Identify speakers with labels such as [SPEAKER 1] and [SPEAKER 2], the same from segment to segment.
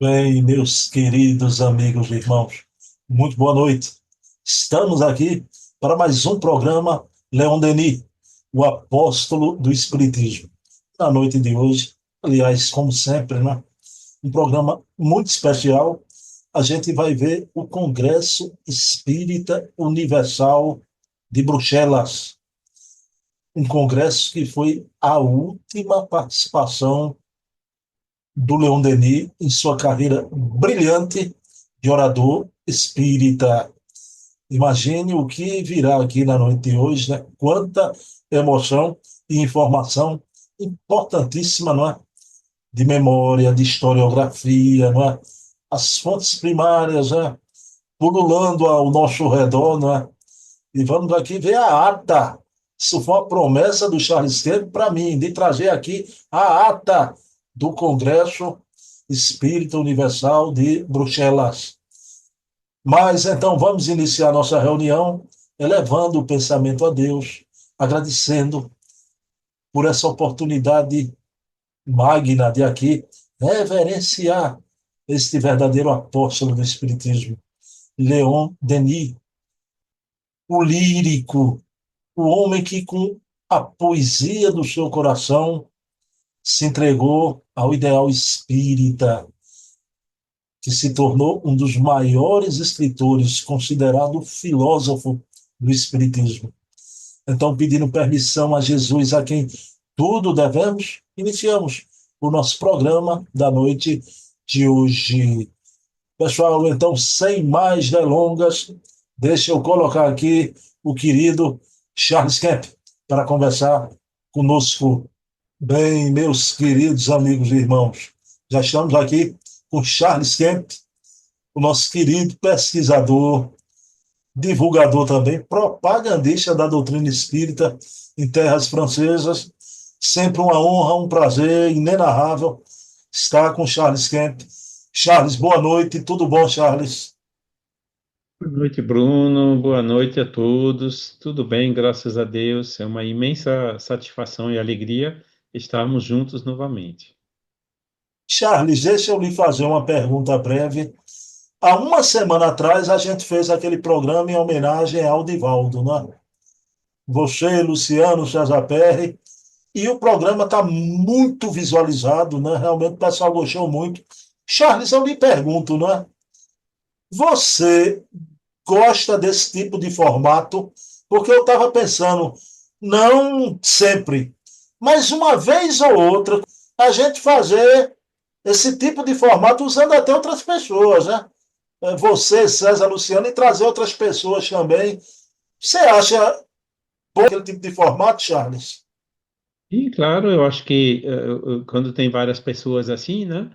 [SPEAKER 1] Bem, meus queridos amigos e irmãos, muito boa noite. Estamos aqui para mais um programa Leon Denis, o apóstolo do Espiritismo. Na noite de hoje, aliás, como sempre, né? Um programa muito especial. A gente vai ver o Congresso Espírita Universal de Bruxelas, um congresso que foi a última participação do Leon Denis em sua carreira brilhante de orador espírita. Imagine o que virá aqui na noite de hoje, né? Quanta emoção e informação importantíssima, não é? De memória, de historiografia, não é? As fontes primárias, né? Pululando ao nosso redor, não é? E vamos aqui ver a ata. Isso foi uma promessa do Charles Kemp para mim, de trazer aqui a ata do Congresso Espírita Universal de Bruxelas. Mas então vamos iniciar nossa reunião elevando o pensamento a Deus, agradecendo por essa oportunidade magna de aqui reverenciar este verdadeiro apóstolo do Espiritismo, Leon Denis, o lírico, o homem que, com a poesia do seu coração, se entregou ao ideal espírita, que se tornou um dos maiores escritores, considerado filósofo do espiritismo. Então, pedindo permissão a Jesus, a quem tudo devemos, iniciamos o nosso programa da noite de hoje. Pessoal, então, sem mais delongas, deixa eu colocar aqui o querido Charles Kemp para conversar conosco. Bem, meus queridos amigos e irmãos, já estamos aqui com Charles Kemp, o nosso querido pesquisador, divulgador também, propagandista da doutrina espírita em terras francesas. Sempre uma honra, um prazer inenarrável estar com Charles Kemp. Charles, boa noite, tudo bom, Charles?
[SPEAKER 2] Boa noite, Bruno. Boa noite a todos. Tudo bem, graças a Deus. É uma imensa satisfação e alegria estarmos juntos novamente.
[SPEAKER 1] Charles, deixa eu lhe fazer uma pergunta breve. Há uma semana atrás, a gente fez aquele programa em homenagem ao Divaldo, né? Você, Luciano, César Perry, e o programa está muito visualizado, né? Realmente o pessoal gostou muito. Charles, eu lhe pergunto, né? Você gosta desse tipo de formato? Porque eu estava pensando, não sempre, mas uma vez ou outra, a gente fazer esse tipo de formato usando até outras pessoas, né? Você, César, Luciano, e trazer outras pessoas também. Você acha bom aquele tipo de formato, Charles?
[SPEAKER 2] E, claro, eu acho que quando tem várias pessoas assim, né,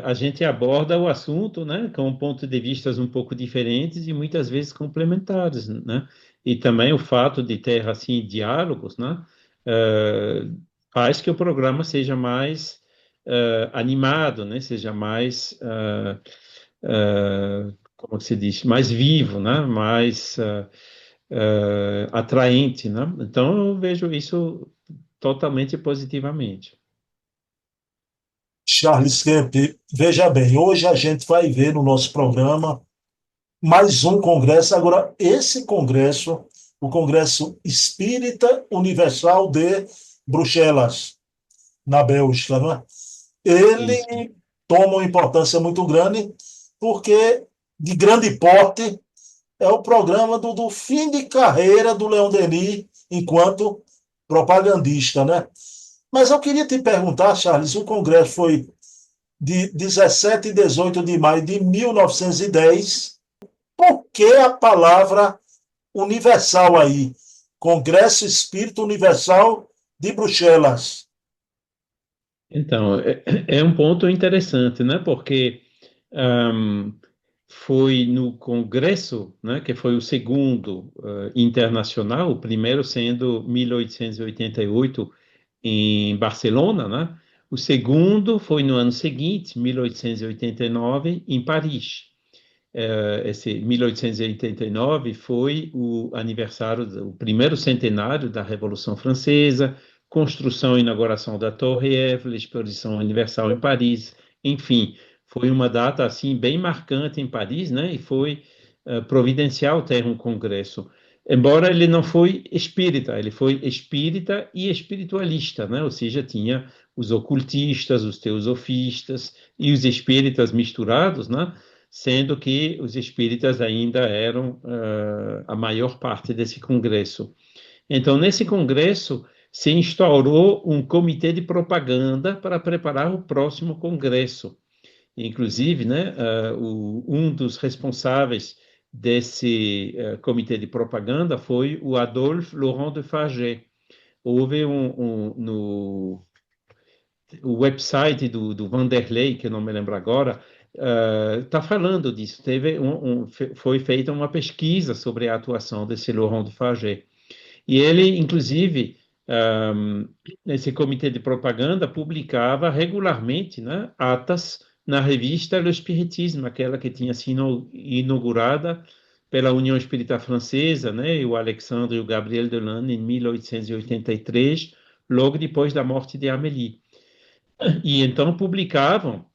[SPEAKER 2] a gente aborda o assunto, né, com pontos de vistas um pouco diferentes e muitas vezes complementares, né? E também o fato de ter, assim, diálogos, né, eh, faz que o programa seja mais animado, né, seja mais como que se diz, mais vivo, né? Mais atraente, né? Então eu vejo isso totalmente positivamente.
[SPEAKER 1] Charles Kemp, veja bem, hoje a gente vai ver no nosso programa mais um congresso. Agora, esse congresso, o Congresso Espírita Universal de Bruxelas, na Bélgica, né?
[SPEAKER 2] Isso.
[SPEAKER 1] Ele toma uma importância muito grande, porque de grande porte é o programa do fim de carreira do Leon Denis enquanto propagandista, né? Mas eu queria te perguntar, Charles, o congresso foi de 17 e 18 de maio de 1910. Por que a palavra universal aí? Congresso Espírito Universal de Bruxelas.
[SPEAKER 2] Então, é um ponto interessante, né? Porque ahm, foi no Congresso, né, que foi o segundo internacional, o primeiro sendo 1888 em Barcelona, né? O segundo foi no ano seguinte, 1889, em Paris. Esse 1889 foi o aniversário, o primeiro centenário da Revolução Francesa, construção e inauguração da Torre Eiffel, Exposição Universal em Paris, enfim, Foi uma data assim bem marcante em Paris, né? E foi providencial ter um congresso. Embora ele não foi espírita, ele foi espírita e espiritualista, né? Ou seja, tinha os ocultistas, os teosofistas e os espíritas misturados, né? Sendo que os espíritas ainda eram a maior parte desse congresso. Então, nesse congresso, se instaurou um comitê de propaganda para preparar o próximo congresso. Inclusive, né, um dos responsáveis desse comitê de propaganda foi o Adolphe Laurent de Farget. Houve no o website do Vanderlei, que eu não me lembro agora, está falando disso. Foi feita uma pesquisa sobre a atuação desse Laurent de Farget. E ele, inclusive, nesse comitê de propaganda, publicava regularmente, né, atas na revista Le Spiritisme, aquela que tinha sido inaugurada pela União Espírita Francesa, né, e o Alexandre e o Gabriel Delanne, em 1883, logo depois da morte de Amélie. E então publicavam,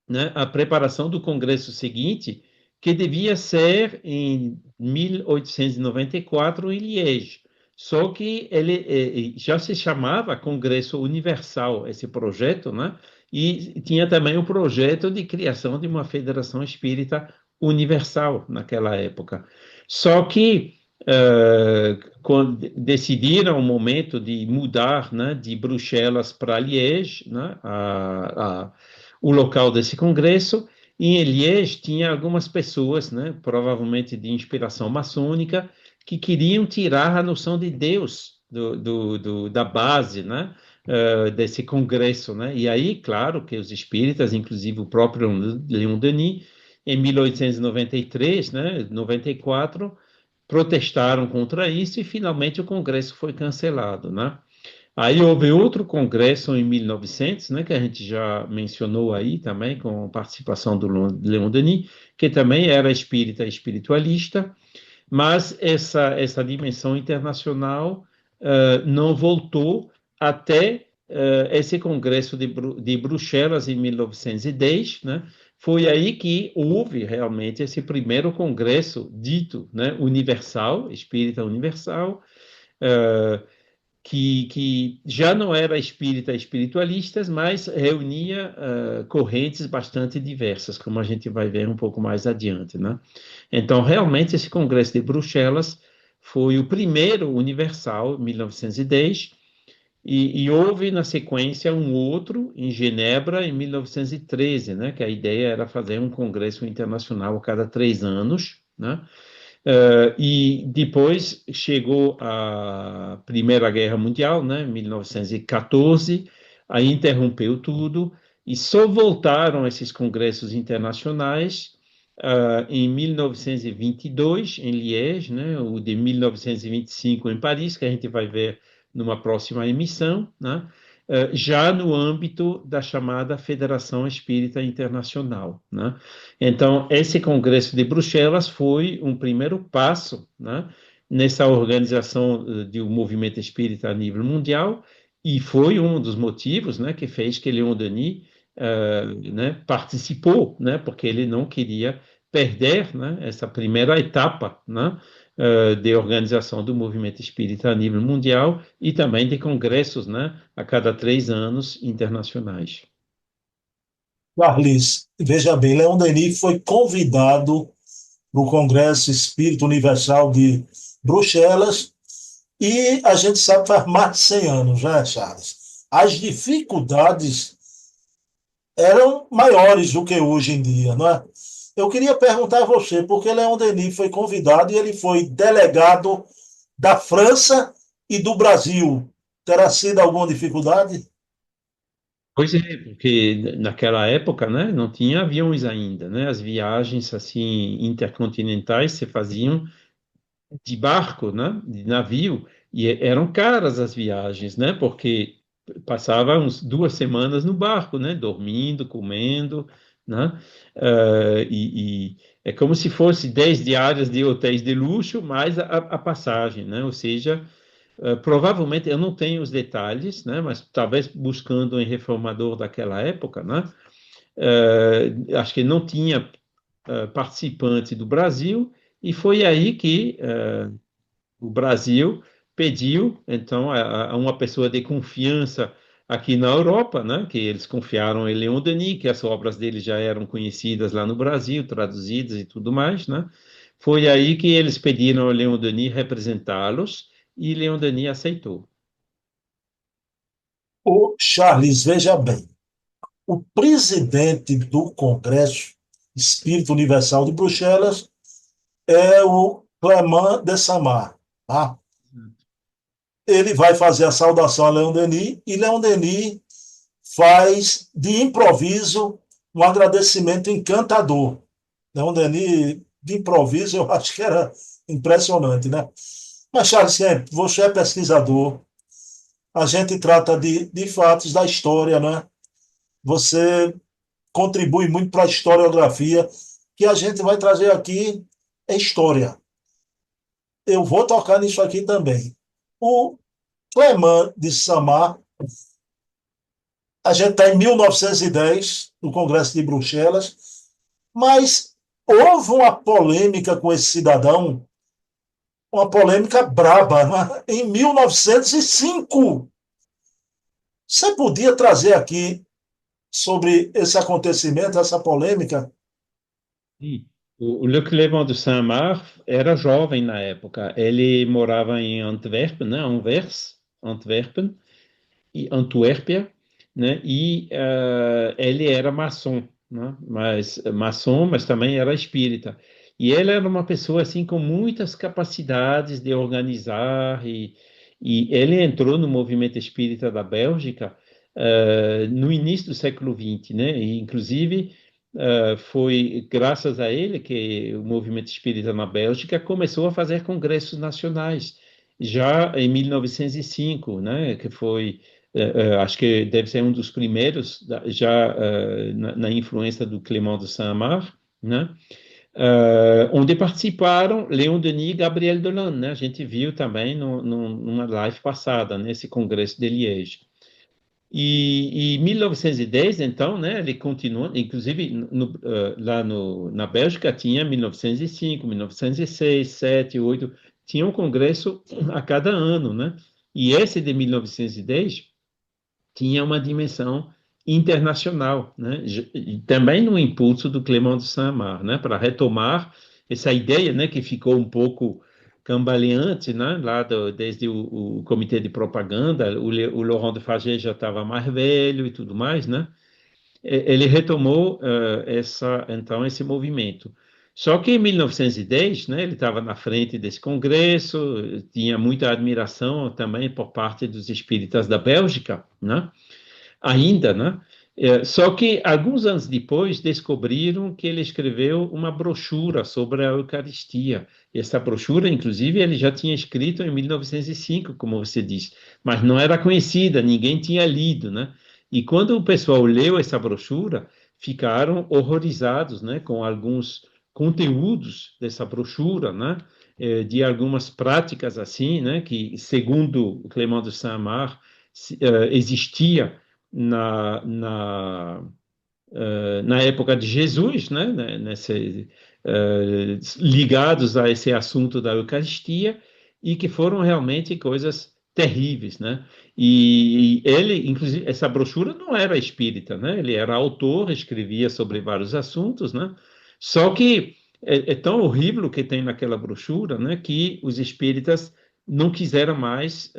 [SPEAKER 2] né, a preparação do congresso seguinte, que devia ser em 1894 em Liège. Só que ele já se chamava Congresso Universal, esse projeto, né? E tinha também o projeto de criação de uma Federação Espírita Universal naquela época. Só que quando decidiram o momento de mudar, né, de Bruxelas para Liège, né, o local desse congresso. E em Liège tinha algumas pessoas, né, provavelmente de inspiração maçônica, que queriam tirar a noção de Deus da base, né, desse congresso, né? E aí, claro, que os espíritas, inclusive o próprio Leon Denis, em 1893, né, 94, protestaram contra isso e finalmente o congresso foi cancelado, né? Aí houve outro congresso em 1900, né, que a gente já mencionou aí também, com participação do Leon Denis, que também era espírita e espiritualista, mas essa dimensão internacional não voltou até esse congresso de Bruxelas em 1910, né? Foi aí que houve realmente esse primeiro congresso dito, né, universal, espírita universal, uh, que já não era espírita espiritualistas, mas reunia correntes bastante diversas, como a gente vai ver um pouco mais adiante, né? Então, realmente, esse Congresso de Bruxelas foi o primeiro universal, 1910, e houve, na sequência, um outro em Genebra, em 1913, né? Que a ideia era fazer um congresso internacional a cada 3 anos, né? E depois chegou a Primeira Guerra Mundial, né, 1914, aí interrompeu tudo, e só voltaram esses congressos internacionais em 1922, em Liège, né, o de 1925 em Paris, que a gente vai ver numa próxima emissão, né, já no âmbito da chamada Federação Espírita Internacional, né? Então, esse Congresso de Bruxelas foi um primeiro passo, né, nessa organização de um movimento espírita a nível mundial e foi um dos motivos, né, que fez que Leon Denis né, participou, né, porque ele não queria perder, né, essa primeira etapa, né, de organização do movimento espírita a nível mundial e também de congressos, né, a cada 3 anos internacionais.
[SPEAKER 1] Carlis, veja bem, Leon Denis foi convidado para o Congresso Espírito Universal de Bruxelas e a gente sabe que faz mais de 100 anos, né, Charles? As dificuldades eram maiores do que hoje em dia, não é? Eu queria perguntar a você, porque Leon Denis foi convidado e ele foi delegado da França e do Brasil. Terá sido alguma dificuldade?
[SPEAKER 2] Pois é, porque naquela época, né, não tinha aviões ainda, né? As viagens assim intercontinentais se faziam de barco, né, de navio, e eram caras as viagens, né? Porque passava uns 2 semanas no barco, né, dormindo, comendo, né? E é como se fosse 10 diárias de hotéis de luxo mais a passagem, né? Ou seja, provavelmente, eu não tenho os detalhes, né, mas talvez buscando em reformador daquela época, né, acho que não tinha participante do Brasil, e foi aí que o Brasil pediu, então, a uma pessoa de confiança aqui na Europa, né, que eles confiaram em Leon Denis, que as obras dele já eram conhecidas lá no Brasil, traduzidas e tudo mais, né? Foi aí que eles pediram a Leon Denis representá-los e Leon Denis aceitou.
[SPEAKER 1] O Charles, veja bem, o presidente do Congresso Espírito Universal de Bruxelas é o Clément de Samar. Tá? Ele vai fazer a saudação a Leon Denis e Leon Denis faz de improviso um agradecimento encantador. Leon Denis, de improviso, eu acho que era impressionante, né? Mas, Charles, você é pesquisador, a gente trata de fatos da história, né? Você contribui muito para a historiografia, que a gente vai trazer aqui é história. Eu vou tocar nisso aqui também. O Clément de Samar, a gente está em 1910, no Congresso de Bruxelas, mas houve uma polêmica com esse cidadão, uma polêmica braba, né? Em 1905. Você podia trazer aqui sobre esse acontecimento, essa polêmica?
[SPEAKER 2] Sim. O Luc Lévent de Saint-Marc era jovem na época. Ele morava em Antwerpen, né? Anvers, Antwerpen, e Antuérpia, né? E ele era maçom, né? Mas maçom, mas também era espírita. E ele era uma pessoa assim com muitas capacidades de organizar e ele entrou no movimento espírita da Bélgica no início do século XX, né? E inclusive foi graças a ele que o movimento espírita na Bélgica começou a fazer congressos nacionais já em 1905, né? Que foi acho que deve ser um dos primeiros, já na influência do Clément de Saint-Marc, né? Onde participaram Leon Denis e Gabriel Dolan, né? A gente viu também numa live passada, nesse congresso de Liège. E em 1910, então, né, ele continua, inclusive lá na Bélgica tinha 1905, 1906, 7, 8, tinha um congresso a cada ano, né? E esse de 1910 tinha uma dimensão internacional, né? E também no impulso do Clément de Saint-Marc, né? Para retomar essa ideia, né? Que ficou um pouco cambaleante, né? Lá desde o comitê de propaganda, o Laurent de Fagé já estava mais velho e tudo mais, né? Ele retomou então esse movimento. Só que em 1910, né, ele estava na frente desse congresso, tinha muita admiração também por parte dos espíritas da Bélgica, né? Ainda, né? Só que alguns anos depois descobriram que ele escreveu uma brochura sobre a Eucaristia. E essa brochura, inclusive, ele já tinha escrito em 1905, como você disse, mas não era conhecida, ninguém tinha lido, né? E quando o pessoal leu essa brochura, ficaram horrorizados, né, com alguns conteúdos dessa brochura, né? De algumas práticas assim, né, que segundo o Clément de Saint-Marc existia na época de Jesus, né, ligados a esse assunto da Eucaristia, e que foram realmente coisas terríveis, né? E ele, inclusive, essa brochura não era espírita, né? Ele era autor, escrevia sobre vários assuntos, né? Só que é tão horrível o que tem naquela brochura, né? Que os espíritas não quiseram mais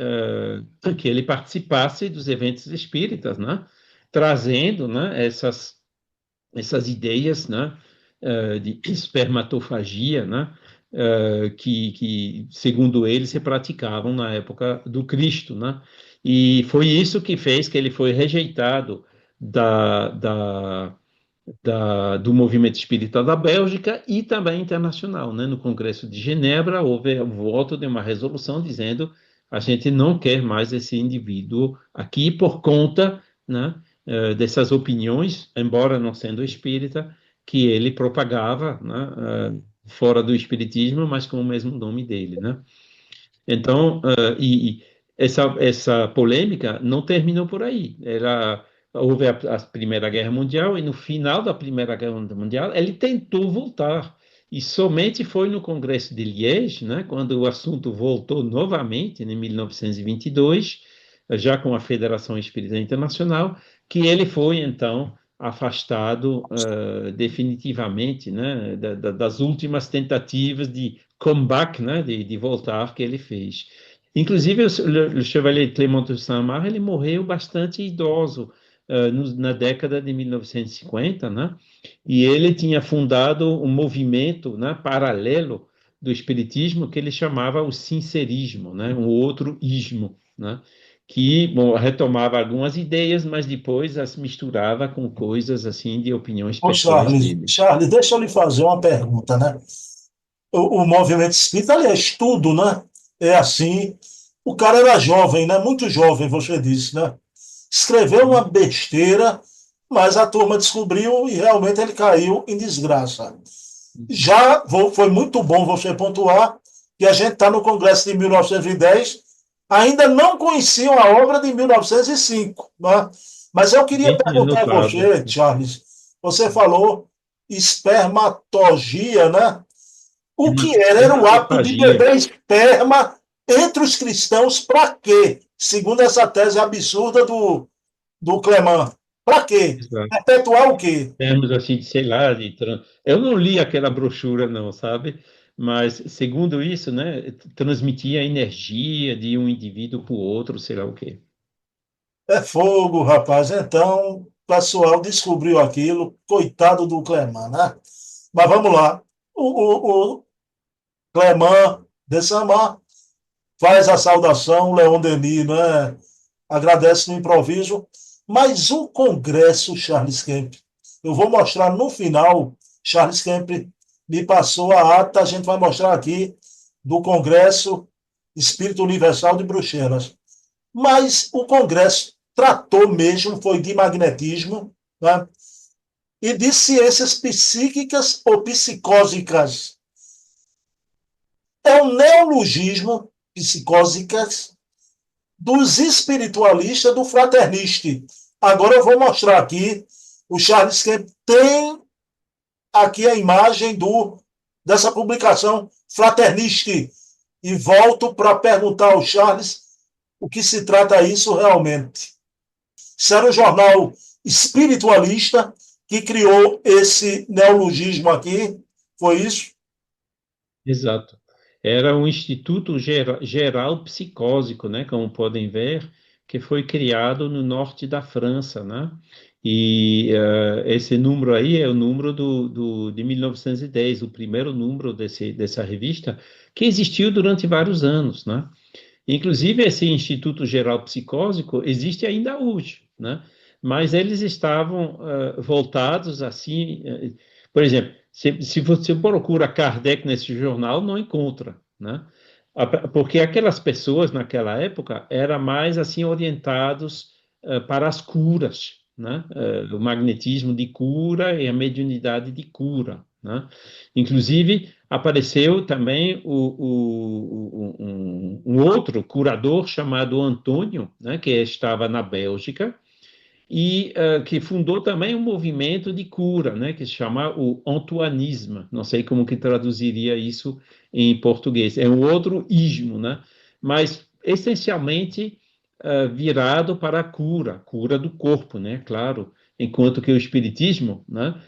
[SPEAKER 2] que ele participasse dos eventos espíritas, né? Trazendo, né, essas ideias, né, de espermatofagia, né, segundo ele, se praticavam na época do Cristo, né? E foi isso que fez que ele foi rejeitado da, da, do movimento espírita da Bélgica e também internacional, né? No Congresso de Genebra houve o voto de uma resolução dizendo a gente não quer mais esse indivíduo aqui por conta, né, dessas opiniões, embora não sendo espírita, que ele propagava, né, fora do espiritismo, mas com o mesmo nome dele, né? Então, essa polêmica não terminou por aí. houve a Primeira Guerra Mundial e no final da Primeira Guerra Mundial ele tentou voltar. E somente foi no Congresso de Liège, né, quando o assunto voltou novamente, em 1922, já com a Federação Espírita Internacional, que ele foi, então, afastado definitivamente, né, das últimas tentativas de comeback, né, de voltar que ele fez. Inclusive, o Chevalier Clément de Saint-Marc, ele morreu bastante idoso, na década de 1950, né? E ele tinha fundado um movimento, né, paralelo do espiritismo que ele chamava o sincerismo, né? Um outro ismo, né? Que, bom, retomava algumas ideias, mas depois as misturava com coisas assim de opiniões
[SPEAKER 1] Ô,
[SPEAKER 2] pessoais
[SPEAKER 1] Charles,
[SPEAKER 2] dele.
[SPEAKER 1] Charles, deixa eu lhe fazer uma pergunta, né? O movimento espírita, aliás, tudo, né? É assim. O cara era jovem, né? Muito jovem, você disse, né? Escreveu uma besteira, mas a turma descobriu e realmente ele caiu em desgraça. Foi muito bom você pontuar que a gente está no Congresso de 1910, ainda não conheciam a obra de 1905, né? Mas eu queria
[SPEAKER 2] Ninguém tinha
[SPEAKER 1] perguntar a
[SPEAKER 2] notado.
[SPEAKER 1] você, Charles, você falou espermatologia, né? O que era? Era o ato de
[SPEAKER 2] Espermatofagia.
[SPEAKER 1] beber esperma entre os cristãos, para quê? Segundo essa tese absurda do Clement. Para quê?
[SPEAKER 2] Exato.
[SPEAKER 1] Perpetuar o quê?
[SPEAKER 2] Termos assim de, sei lá, eu não li aquela brochura não, sabe? Mas segundo isso, né, transmitia a energia de um indivíduo para o outro, sei lá o quê.
[SPEAKER 1] É fogo, rapaz. Então, o pessoal descobriu aquilo, coitado do Clement, né? Mas vamos lá. O Clement de Saint-Marc faz a saudação, Leon Denis, né? Agradece no improviso. Mas o Congresso Charles Kemp, eu vou mostrar no final, Charles Kemp me passou a ata, a gente vai mostrar aqui, do Congresso Espírito Universal de Bruxelas. Mas o Congresso tratou mesmo, foi de magnetismo, né? E de ciências psíquicas ou psicósicas. É um neologismo, psicósicas, dos espiritualistas do fraterniste. Agora eu vou mostrar aqui, o Charles Kemp tem aqui a imagem dessa publicação fraterniste. E volto para perguntar ao Charles o que se trata isso realmente. Isso era um jornal espiritualista que criou esse neologismo aqui, foi isso?
[SPEAKER 2] Exato. Era um Instituto Geral Psicósico, né, como podem ver, que foi criado no norte da França, né? E esse número aí é o número de 1910, o primeiro número dessa revista, que existiu durante vários anos, né? Inclusive, esse Instituto Geral Psicósico existe ainda hoje, né? Mas eles estavam voltados assim, por exemplo, se você procura Kardec nesse jornal, não encontra, né? Porque aquelas pessoas naquela época eram mais assim orientados para as curas, né? O magnetismo de cura e a mediunidade de cura, né? Inclusive apareceu também um outro curador chamado Antônio, né, que estava na Bélgica, e que fundou também um movimento de cura, né, que se chama o Antoinismo. Não sei como que traduziria isso em português. É um outro ismo, né? Mas essencialmente virado para a cura do corpo, né? Claro, enquanto que o espiritismo, né,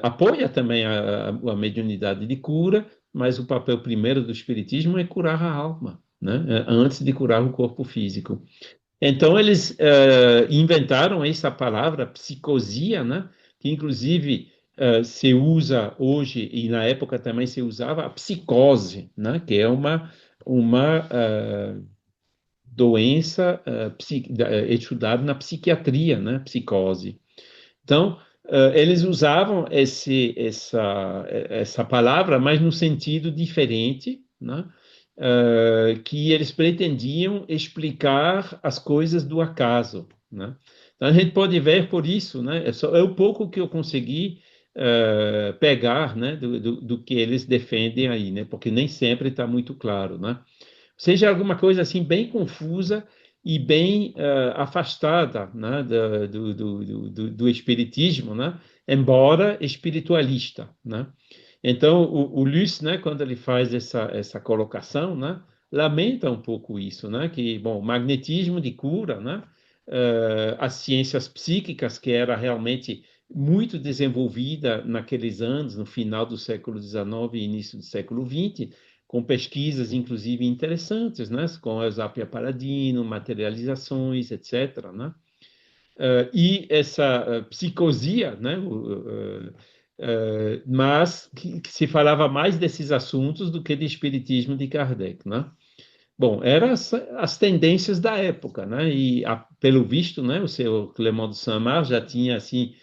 [SPEAKER 2] apoia também a mediunidade de cura, mas o papel primeiro do espiritismo é curar a alma, né? Antes de curar o corpo físico. Então, eles inventaram essa palavra psicosia, né? Que inclusive se usa hoje, e na época também se usava a psicose, né? Que é uma doença estudada na psiquiatria, né? Psicose. Então, eles usavam essa palavra, mas no sentido diferente, né? Que eles pretendiam explicar as coisas do acaso, né? Então, a gente pode ver por isso, né? É o pouco que eu consegui pegar, né? Do que eles defendem aí, né? Porque nem sempre está muito claro, né? Seja alguma coisa assim bem confusa e bem afastada, né, do espiritismo, né, embora espiritualista, né? Então, o Luce, né, quando ele faz essa colocação, né, lamenta um pouco isso, né, que, bom, magnetismo de cura, né, as ciências psíquicas, que era realmente muito desenvolvida naqueles anos, no final do século XIX e início do século XX, com pesquisas, inclusive, interessantes, né, com as Apia Paladino, materializações, etc., né? E essa psicosia, né? Mas que se falava mais desses assuntos do que de espiritismo de Kardec, né? Bom, eram as tendências da época, né? E pelo visto, né? O seu Clément de Saint-Marc já tinha assim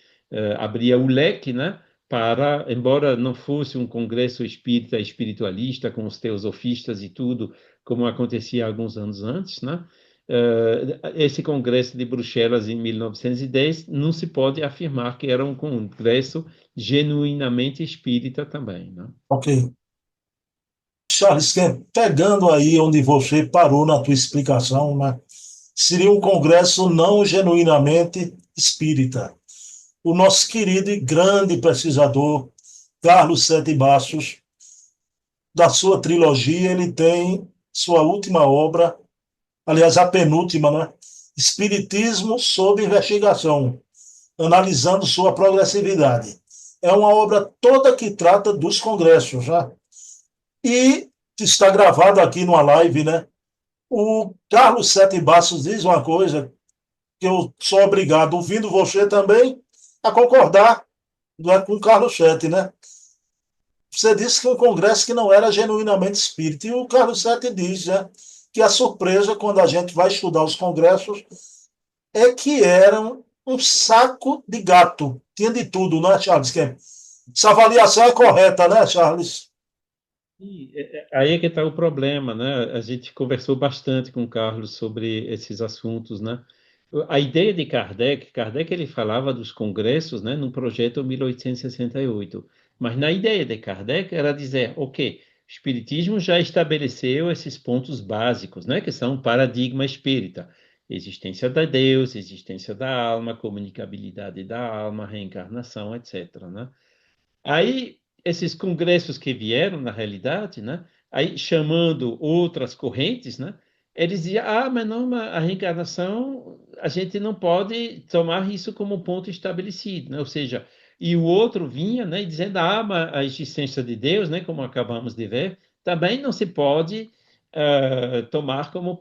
[SPEAKER 2] abria o leque, né? Para, embora não fosse um congresso espírita espiritualista com os teosofistas e tudo, como acontecia alguns anos antes, né? Esse congresso de Bruxelas em 1910 não se pode afirmar que era um congresso genuinamente espírita também, né?
[SPEAKER 1] Ok. Charles, pegando aí onde você parou na tua explicação, né? Seria um congresso não genuinamente espírita. O nosso querido e grande pesquisador, Carlos Sete Bastos, da sua trilogia, ele tem sua última obra, aliás, a penúltima, né? Espiritismo sob investigação, analisando sua progressividade. É uma obra toda que trata dos congressos, né? E está gravado aqui numa live, né? O Carlos Sete Bastos diz uma coisa que eu sou obrigado, ouvindo você também, a concordar, né, com o Carlos Sete, né? Você disse que um congresso que não era genuinamente espírita. E o Carlos Sete diz, né, que a surpresa, quando a gente vai estudar os congressos, é que eram um saco de gato. Tinha de tudo, né, Charles? Essa avaliação é correta, né, Charles?
[SPEAKER 2] Aí é que está o problema, né? A gente conversou bastante com o Carlos sobre esses assuntos, né? A ideia de Kardec, Kardec ele falava dos congressos, né, no projeto 1868, mas na ideia de Kardec era dizer, ok, o Espiritismo já estabeleceu esses pontos básicos, né, que são paradigma espírita, existência da Deus, existência da alma, comunicabilidade da alma, reencarnação, etc., né? Aí, esses congressos que vieram, na realidade, né, aí chamando outras correntes, né, eles diziam, mas não, mas a reencarnação, a gente não pode tomar isso como um ponto estabelecido, né? Ou seja, e o outro vinha, né, dizendo, mas a existência de Deus, né, como acabamos de ver, também não se pode tomar como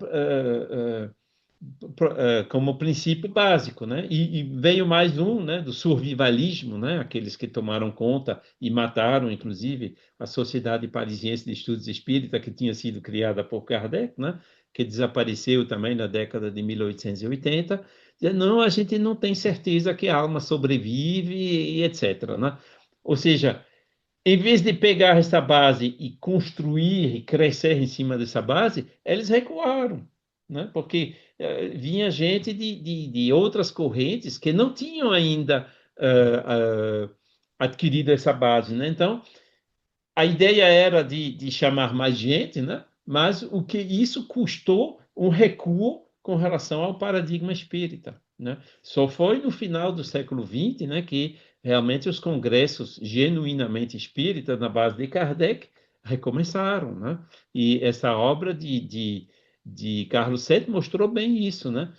[SPEAKER 2] como princípio básico, né? E veio mais um, né, do survivalismo, né? Aqueles que tomaram conta e mataram, inclusive, a Sociedade Parisiense de Estudos Espírita, que tinha sido criada por Kardec, né? Que desapareceu também na década de 1880. Dizendo, não, a gente não tem certeza que a alma sobrevive e etc., né? Ou seja, em vez de pegar essa base e construir e crescer em cima dessa base, eles recuaram, né? Porque vinha gente de outras correntes que não tinham ainda adquirido essa base, né? Então, a ideia era de chamar mais gente, né? Mas o que isso custou um recuo com relação ao paradigma espírita, né? Só foi no final do século XX, né, que realmente os congressos genuinamente espíritas, na base de Kardec, recomeçaram, né? E essa obra de Carlos Sete mostrou bem isso, né?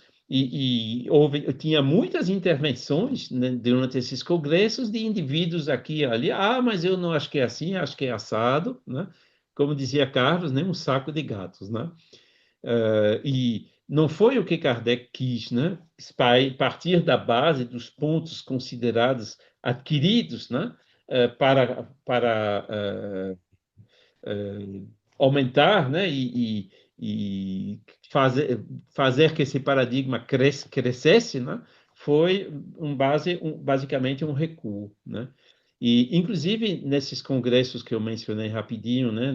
[SPEAKER 2] Tinha muitas intervenções, né, durante esses congressos de indivíduos aqui e ali. Mas eu não acho que é assim, acho que é assado, né? Como dizia Carlos, né, um saco de gatos, né? E não foi o que Kardec quis, né? Partir da base dos pontos considerados adquiridos, né? Para aumentar, né? E fazer que esse paradigma crescesse, né? Foi basicamente um recuo, né? E, inclusive, nesses congressos que eu mencionei rapidinho, né,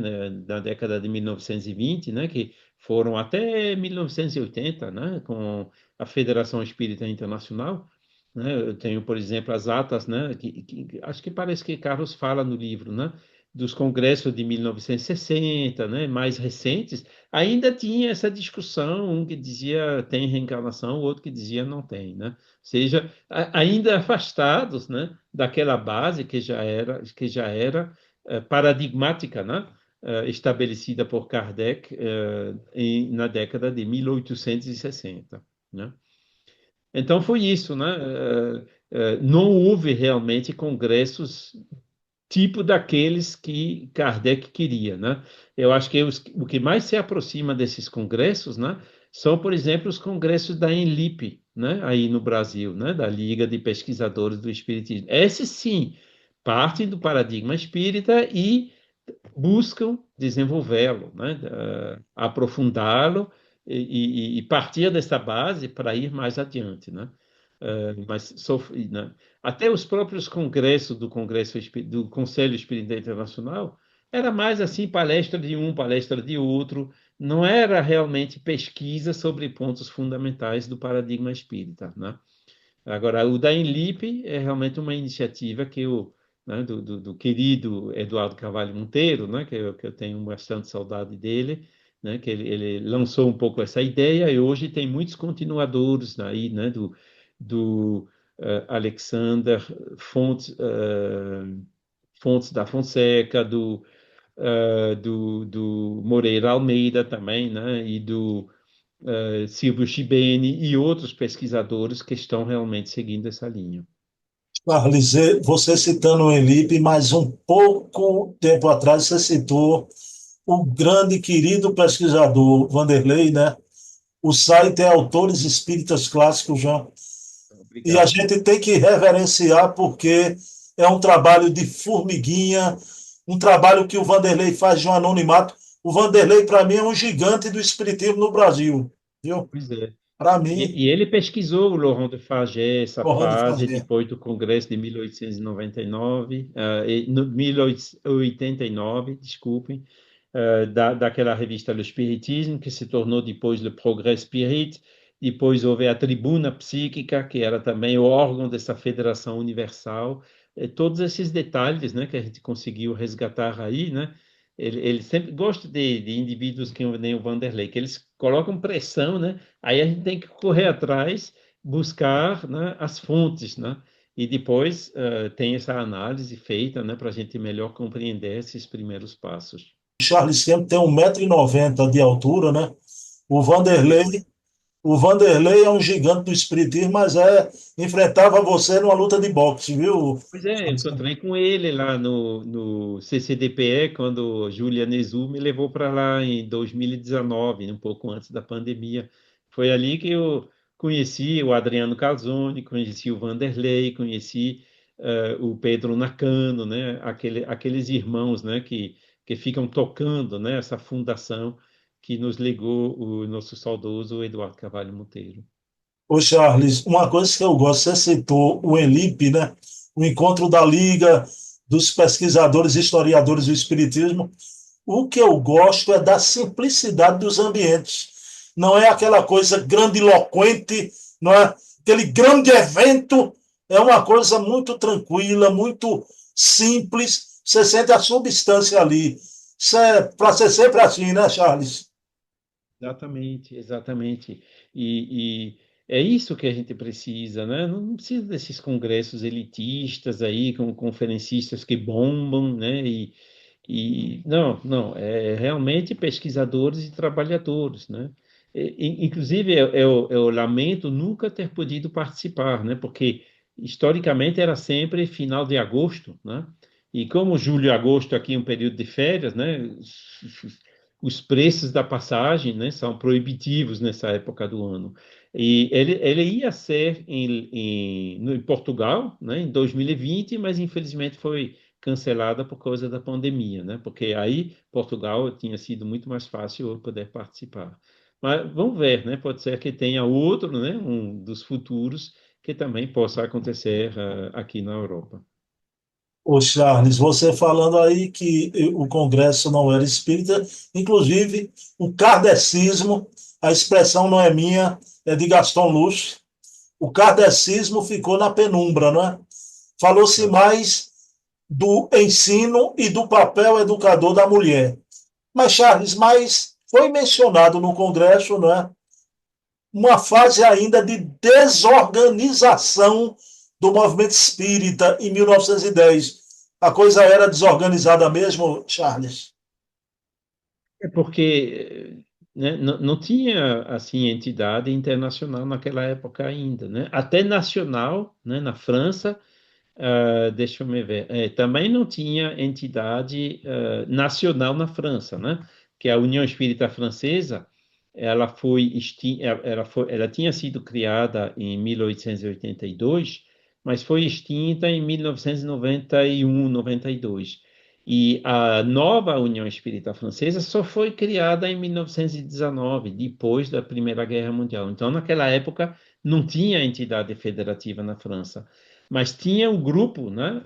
[SPEAKER 2] na década de 1920, né, que foram até 1980, né, com a Federação Espírita Internacional, né, eu tenho, por exemplo, as atas, né, que acho que parece que Carlos fala no livro, né, dos congressos de 1960, né, mais recentes, ainda tinha essa discussão, um que dizia tem reencarnação, o outro que dizia não tem, né? Ou seja, ainda afastados, né, daquela base que já era paradigmática, né? Estabelecida por Kardec na década de 1860, né? Então foi isso, né? Não houve realmente congressos tipo daqueles que Kardec queria, né? Eu acho que o que mais se aproxima desses congressos, né, são, por exemplo, os congressos da ENLIP, né, aí no Brasil, né, da Liga de Pesquisadores do Espiritismo. Esses sim partem do paradigma espírita e buscam desenvolvê-lo, né, aprofundá-lo e partir dessa base para ir mais adiante, né? Mas né, até os próprios congressos do Conselho Espírita Internacional era mais assim palestra de um, palestra de outro, não era realmente pesquisa sobre pontos fundamentais do paradigma espírita, né? Agora, o da Enlip é realmente uma iniciativa né, do querido Eduardo Carvalho Monteiro, né, que eu tenho bastante saudade dele, né, que ele lançou um pouco essa ideia e hoje tem muitos continuadores aí, né, do Alexander Fontes da Fonseca, do Moreira Almeida também, né, e do Silvio Chibene e outros pesquisadores que estão realmente seguindo essa linha.
[SPEAKER 1] Carlos, você citando o Elipe, mas um pouco tempo atrás você citou o grande e querido pesquisador Vanderlei, né? O site é Autores Espíritas Clássicos, João. E a
[SPEAKER 2] Obrigado.
[SPEAKER 1] gente tem que reverenciar porque é um trabalho de formiguinha, um trabalho que o Vanderlei faz de um anonimato. O Vanderlei, para mim, é um gigante do espiritismo no Brasil, viu?
[SPEAKER 2] Pois é.
[SPEAKER 1] Para mim,
[SPEAKER 2] E ele pesquisou o Laurent de Farget, essa
[SPEAKER 1] o Rony
[SPEAKER 2] fase
[SPEAKER 1] fazia.
[SPEAKER 2] depois do Congresso de 1899, no 1889, desculpem, daquela revista Le Spiritisme, que se tornou depois Le Progrès Spirit. Depois houve a Tribuna Psíquica, que era também o órgão dessa Federação Universal. Todos esses detalhes, né, que a gente conseguiu resgatar aí, né? Ele sempre gosta de indivíduos que nem o Vanderlei, que eles colocam pressão, né? Aí a gente tem que correr atrás, buscar, né, as fontes, né? E depois tem essa análise feita, né, para a gente melhor compreender esses primeiros passos.
[SPEAKER 1] Charles Kemp tem 1,90 m de altura, né? O
[SPEAKER 2] Isso.
[SPEAKER 1] Vanderlei, o Vanderlei é um gigante do espiritismo, mas enfrentava você numa luta de boxe, viu?
[SPEAKER 2] Pois é, eu encontrei com ele lá no CCDPE, quando Júlia Nezu me levou para lá em 2019, um pouco antes da pandemia. Foi ali que eu conheci o Adriano Calzone, conheci o Vanderlei, conheci o Pedro Nakano, né? Aqueles irmãos, né? Que ficam tocando, né? Essa fundação que nos legou o nosso saudoso Eduardo Carvalho Monteiro.
[SPEAKER 1] Ô Charles, uma coisa que eu gosto, você citou o ELIP, né? O Encontro da Liga dos Pesquisadores e Historiadores do Espiritismo. O que eu gosto é da simplicidade dos ambientes. Não é aquela coisa grandiloquente, não é aquele grande evento. É uma coisa muito tranquila, muito simples. Você sente a substância ali. Isso é para ser sempre assim, né, Charles?
[SPEAKER 2] Exatamente, exatamente. E é isso que a gente precisa, né? Não precisa desses congressos elitistas aí, com conferencistas que bombam, né? Não, não, é realmente pesquisadores e trabalhadores, né? Inclusive, eu lamento nunca ter podido participar, né? Porque historicamente era sempre final de agosto, né? E como julho e agosto aqui é um período de férias, né? Os preços da passagem, né, são proibitivos nessa época do ano. E ele ia ser em Portugal, né, em 2020, mas infelizmente foi cancelada por causa da pandemia, né? Porque aí Portugal tinha sido muito mais fácil eu poder participar. Mas vamos ver, né? Pode ser que tenha outro, né? Um dos futuros que também possa acontecer aqui na Europa.
[SPEAKER 1] Ô Charles, você falando aí que o Congresso não era espírita, inclusive o kardecismo, a expressão não é minha, é de Gaston Luche, o kardecismo ficou na penumbra, não é? Falou-se
[SPEAKER 2] Tá?
[SPEAKER 1] mais do ensino e do papel educador da mulher. Mas, Charles, foi mencionado no Congresso, né, uma fase ainda de desorganização do movimento espírita em 1910. A coisa era desorganizada mesmo, Charles?
[SPEAKER 2] É porque, né, não tinha assim entidade internacional naquela época ainda, né? Até nacional, né, na França, deixa eu me ver, também não tinha entidade nacional na França, né? Que a União Espírita Francesa, ela tinha sido criada em 1882, mas foi extinta em 1991, 92. E a nova União Espírita Francesa só foi criada em 1919, depois da Primeira Guerra Mundial. Então, naquela época, não tinha entidade federativa na França, mas tinha um grupo, né,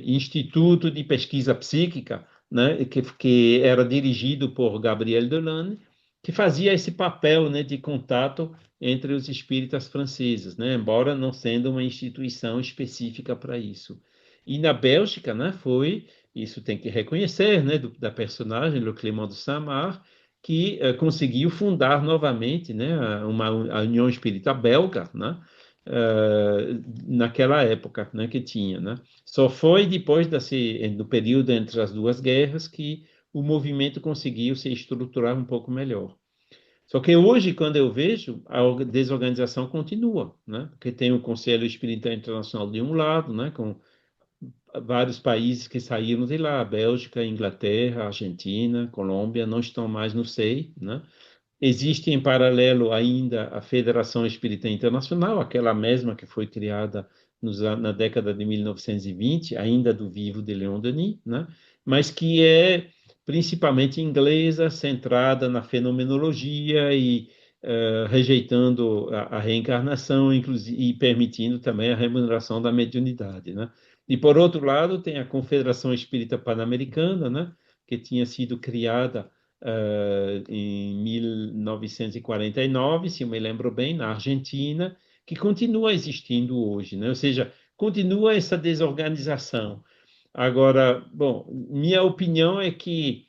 [SPEAKER 2] Instituto de Pesquisa Psíquica, né, que era dirigido por Gabriel Delanne, que fazia esse papel, né, de contato entre os espíritas franceses, né, embora não sendo uma instituição específica para isso. E na Bélgica, né, isso tem que reconhecer, né, da personagem, Le Clément de Saint-Marc, que conseguiu fundar novamente, né, a União Espírita Belga, né, naquela época, né, que tinha, né? Só foi depois do período entre as duas guerras que o movimento conseguiu se estruturar um pouco melhor. Só que hoje, quando eu vejo, a desorganização continua, né? Porque tem o Conselho Espírita Internacional de um lado, né, com vários países que saíram de lá, Bélgica, Inglaterra, Argentina, Colômbia, não estão mais no SEI, né? Existe em paralelo ainda a Federação Espírita Internacional, aquela mesma que foi criada na década de 1920, ainda do vivo de Leon Denis, né? Mas que é principalmente inglesa, centrada na fenomenologia e rejeitando a reencarnação, inclusive, e permitindo também a remuneração da mediunidade, né? E por outro lado, tem a Confederação Espírita Pan-Americana, né? Que tinha sido criada em 1949, se eu me lembro bem, na Argentina, que continua existindo hoje, né? Ou seja, continua essa desorganização. Agora, bom, minha opinião é que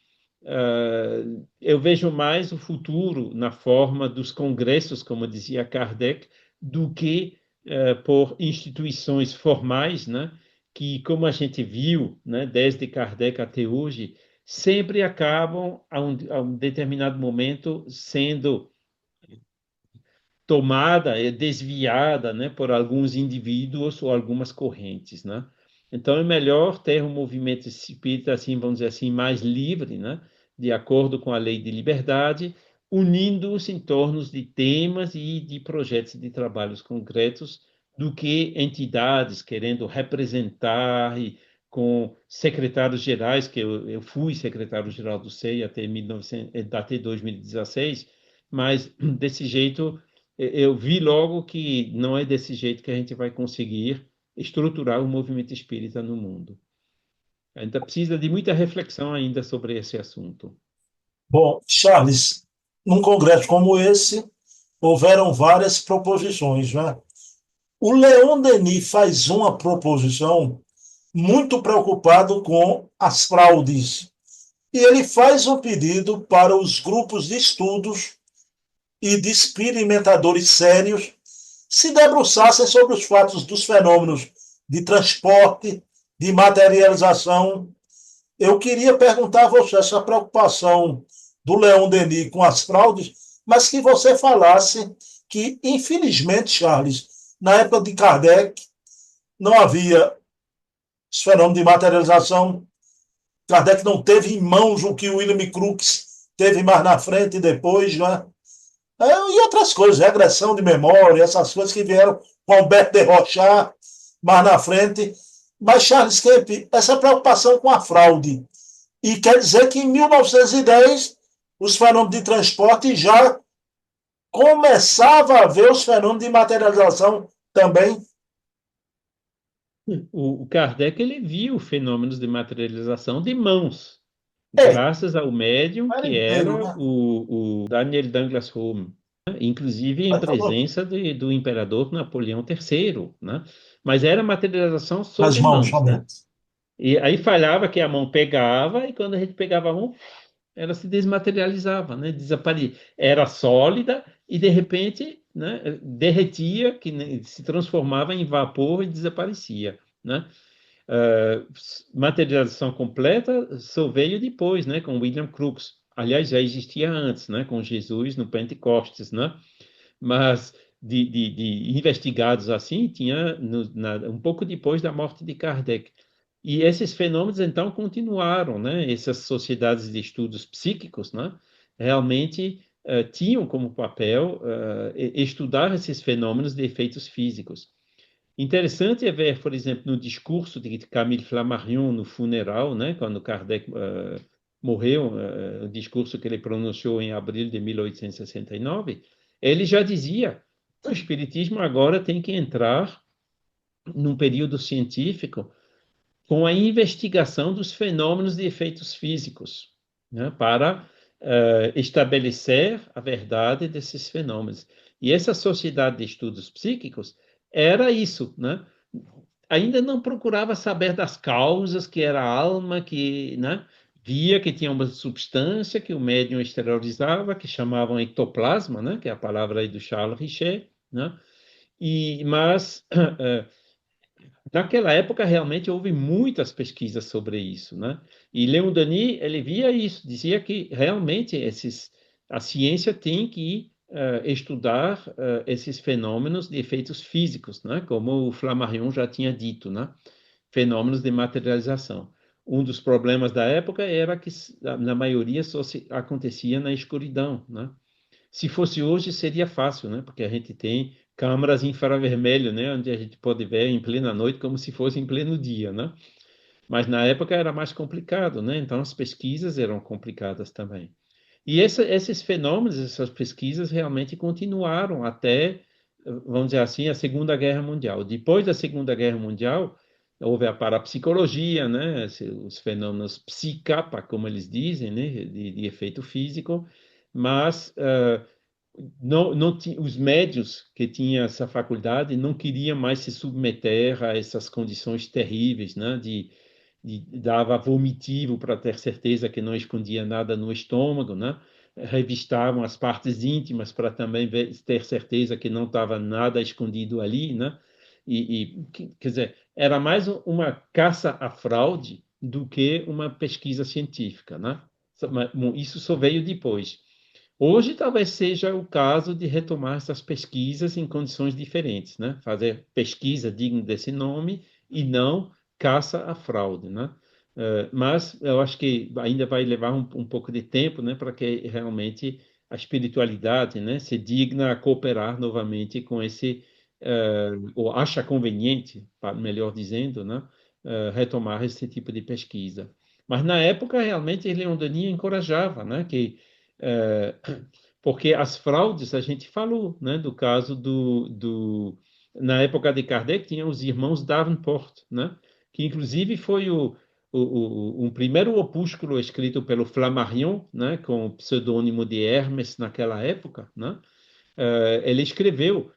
[SPEAKER 2] eu vejo mais o futuro na forma dos congressos, como dizia Kardec, do que por instituições formais, né? Que, como a gente viu, né, desde Kardec até hoje, sempre acabam, a um determinado momento, sendo tomada, desviada, né, por alguns indivíduos ou algumas correntes, né? Então é melhor ter um movimento espírita, assim, vamos dizer assim, mais livre, né, de acordo com a lei de liberdade, unindo-os em torno de temas e de projetos de trabalhos concretos, do que entidades querendo representar e com secretários gerais, que eu fui secretário-geral do SEI até 1900, até 2016, mas desse jeito eu vi logo que não é desse jeito que a gente vai conseguir estruturar o movimento espírita no mundo. Ainda precisa de muita reflexão ainda sobre esse assunto.
[SPEAKER 1] Bom, Charles, num congresso como esse, houveram várias proposições, né? O Leon Denis faz uma proposição muito preocupado com as fraudes. E ele faz um pedido para os grupos de estudos e de experimentadores sérios se debruçassem sobre os fatos dos fenômenos de transporte, de materialização. Eu queria perguntar a você essa preocupação do Leon Denis com as fraudes, mas que você falasse que, infelizmente, Charles, na época de Kardec, não havia os fenômenos de materialização. Kardec não teve em mãos o que o William Crookes teve mais na frente e depois, né? E outras coisas, regressão de memória, essas coisas que vieram com Alberto de Rochat mais na frente. Mas, Charles Kemp, essa preocupação com a fraude, e quer dizer que em 1910 os fenômenos de transporte já começava a ver os fenômenos de materialização também.
[SPEAKER 2] O Kardec ele viu fenômenos de materialização de mãos,
[SPEAKER 1] É,
[SPEAKER 2] graças ao médium
[SPEAKER 1] era
[SPEAKER 2] que
[SPEAKER 1] inteiro,
[SPEAKER 2] era
[SPEAKER 1] né?
[SPEAKER 2] o Daniel Douglas Home. inclusive em
[SPEAKER 1] Tá bom.
[SPEAKER 2] presença do imperador Napoleão III, né? Mas era materialização
[SPEAKER 1] As
[SPEAKER 2] sobre
[SPEAKER 1] mãos
[SPEAKER 2] mãos, né?
[SPEAKER 1] somente.
[SPEAKER 2] E aí falhava que a mão pegava, e quando a gente pegava a mão, ela se desmaterializava, né? Era sólida e de repente, né, derretia, se transformava em vapor e desaparecia, né? Uh, Materialização completa só veio depois, né, com William Crookes. Aliás, já existia antes, né, com Jesus no Pentecostes, né? Mas de investigados assim tinha um pouco depois da morte de Kardec. E esses fenômenos então continuaram, né? Essas sociedades de estudos psíquicos, né? Realmente tinham como papel estudar esses fenômenos de efeitos físicos. Interessante é ver, por exemplo, no discurso de Camille Flammarion no funeral, né? Quando Kardec morreu, o discurso que ele pronunciou em abril de 1869, ele já dizia: o espiritismo agora tem que entrar num período científico com a investigação dos fenômenos de efeitos físicos, né, para estabelecer a verdade desses fenômenos. E essa sociedade de estudos psíquicos era isso, né? Ainda não procurava saber das causas, que era a alma, que, né, via que tinha uma substância que o médium exteriorizava, que chamavam ectoplasma, né, que é a palavra aí do Charles Richet, né? Mas naquela época, realmente, houve muitas pesquisas sobre isso, né? E Leon Denis, ele via isso, dizia que realmente a ciência tem que estudar esses fenômenos de efeitos físicos, né? Como o Flammarion já tinha dito, né? Fenômenos de materialização. Um dos problemas da época era que, na maioria, só acontecia na escuridão, né? Se fosse hoje, seria fácil, né? Porque a gente tem câmaras infravermelho, né? Onde a gente pode ver em plena noite como se fosse em pleno dia, né? Mas na época era mais complicado, né? Então as pesquisas eram complicadas também. E esses fenômenos, essas pesquisas realmente continuaram até, vamos dizer assim, a Segunda Guerra Mundial. Depois da Segunda Guerra Mundial, houve a parapsicologia, né? Os fenômenos psicapa, como eles dizem, né? De efeito físico, mas os médios que tinham essa faculdade não queriam mais se submeter a essas condições terríveis, né? Dava vomitivo para ter certeza que não escondia nada no estômago, né? Revistavam as partes íntimas para também ter certeza que não estava nada escondido ali, né? Quer dizer, era mais uma caça à fraude do que uma pesquisa científica, né? Isso só veio depois. Hoje talvez seja o caso de retomar essas pesquisas em condições diferentes, né? Fazer pesquisa digna desse nome e não caça à fraude, né? Mas eu acho que ainda vai levar um pouco de tempo, né, para que realmente a espiritualidade, né, se digna a cooperar novamente com ou acha conveniente, melhor dizendo, né, retomar esse tipo de pesquisa. Mas na época realmente Leon Denis encorajava, né, eh, porque as fraudes, a gente falou, né, do caso na época de Kardec, tinha os irmãos Davenport, né, que inclusive foi um primeiro opúsculo escrito pelo Flammarion, né, com o pseudônimo de Hermes naquela época, né, ele escreveu,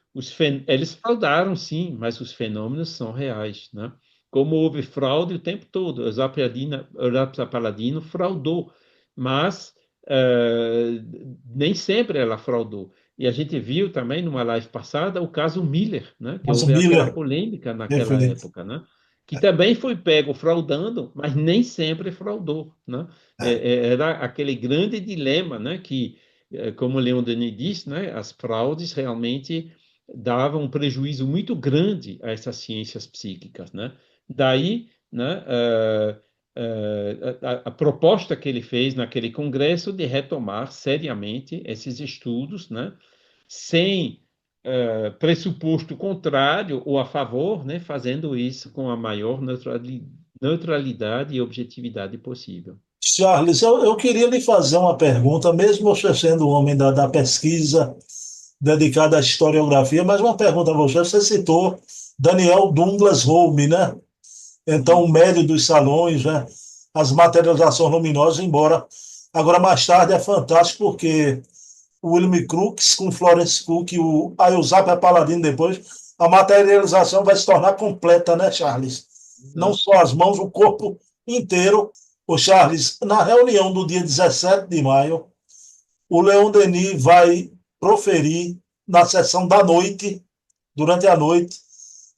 [SPEAKER 2] eles fraudaram sim, mas os fenômenos são reais, né? Como houve fraude o tempo todo, o Paladino fraudou, mas nem sempre ela fraudou. E a gente viu também numa live passada o caso Miller, né? Que
[SPEAKER 1] Mas o
[SPEAKER 2] houve aquela
[SPEAKER 1] Miller,
[SPEAKER 2] polêmica naquela
[SPEAKER 1] perfeito.
[SPEAKER 2] época, né? Que também foi pego fraudando, mas nem sempre fraudou, né? Era aquele grande dilema, né? Que como o Leon Denis disse, né, as fraudes realmente davam um prejuízo muito grande a essas ciências psíquicas, né? Daí, né, a proposta que ele fez naquele congresso de retomar seriamente esses estudos, né, sem pressuposto contrário ou a favor, né, fazendo isso com a maior neutralidade e objetividade possível.
[SPEAKER 1] Charles, eu queria lhe fazer uma pergunta, mesmo você sendo um homem da pesquisa dedicado à historiografia, mas uma pergunta a você. Você citou Daniel Douglas Home, né? Então, o
[SPEAKER 2] Isso.
[SPEAKER 1] médio dos salões, né? As materializações luminosas, embora agora mais tarde é fantástico porque o William Crookes com Florence Cook, o Ayusap Paladino depois, a materialização vai se tornar completa, né, Charles? Não
[SPEAKER 2] Exato.
[SPEAKER 1] só as mãos, o corpo inteiro. Ô, Charles, na reunião do dia 17 de maio, o Leon Denis vai proferir, na sessão da noite, durante a noite,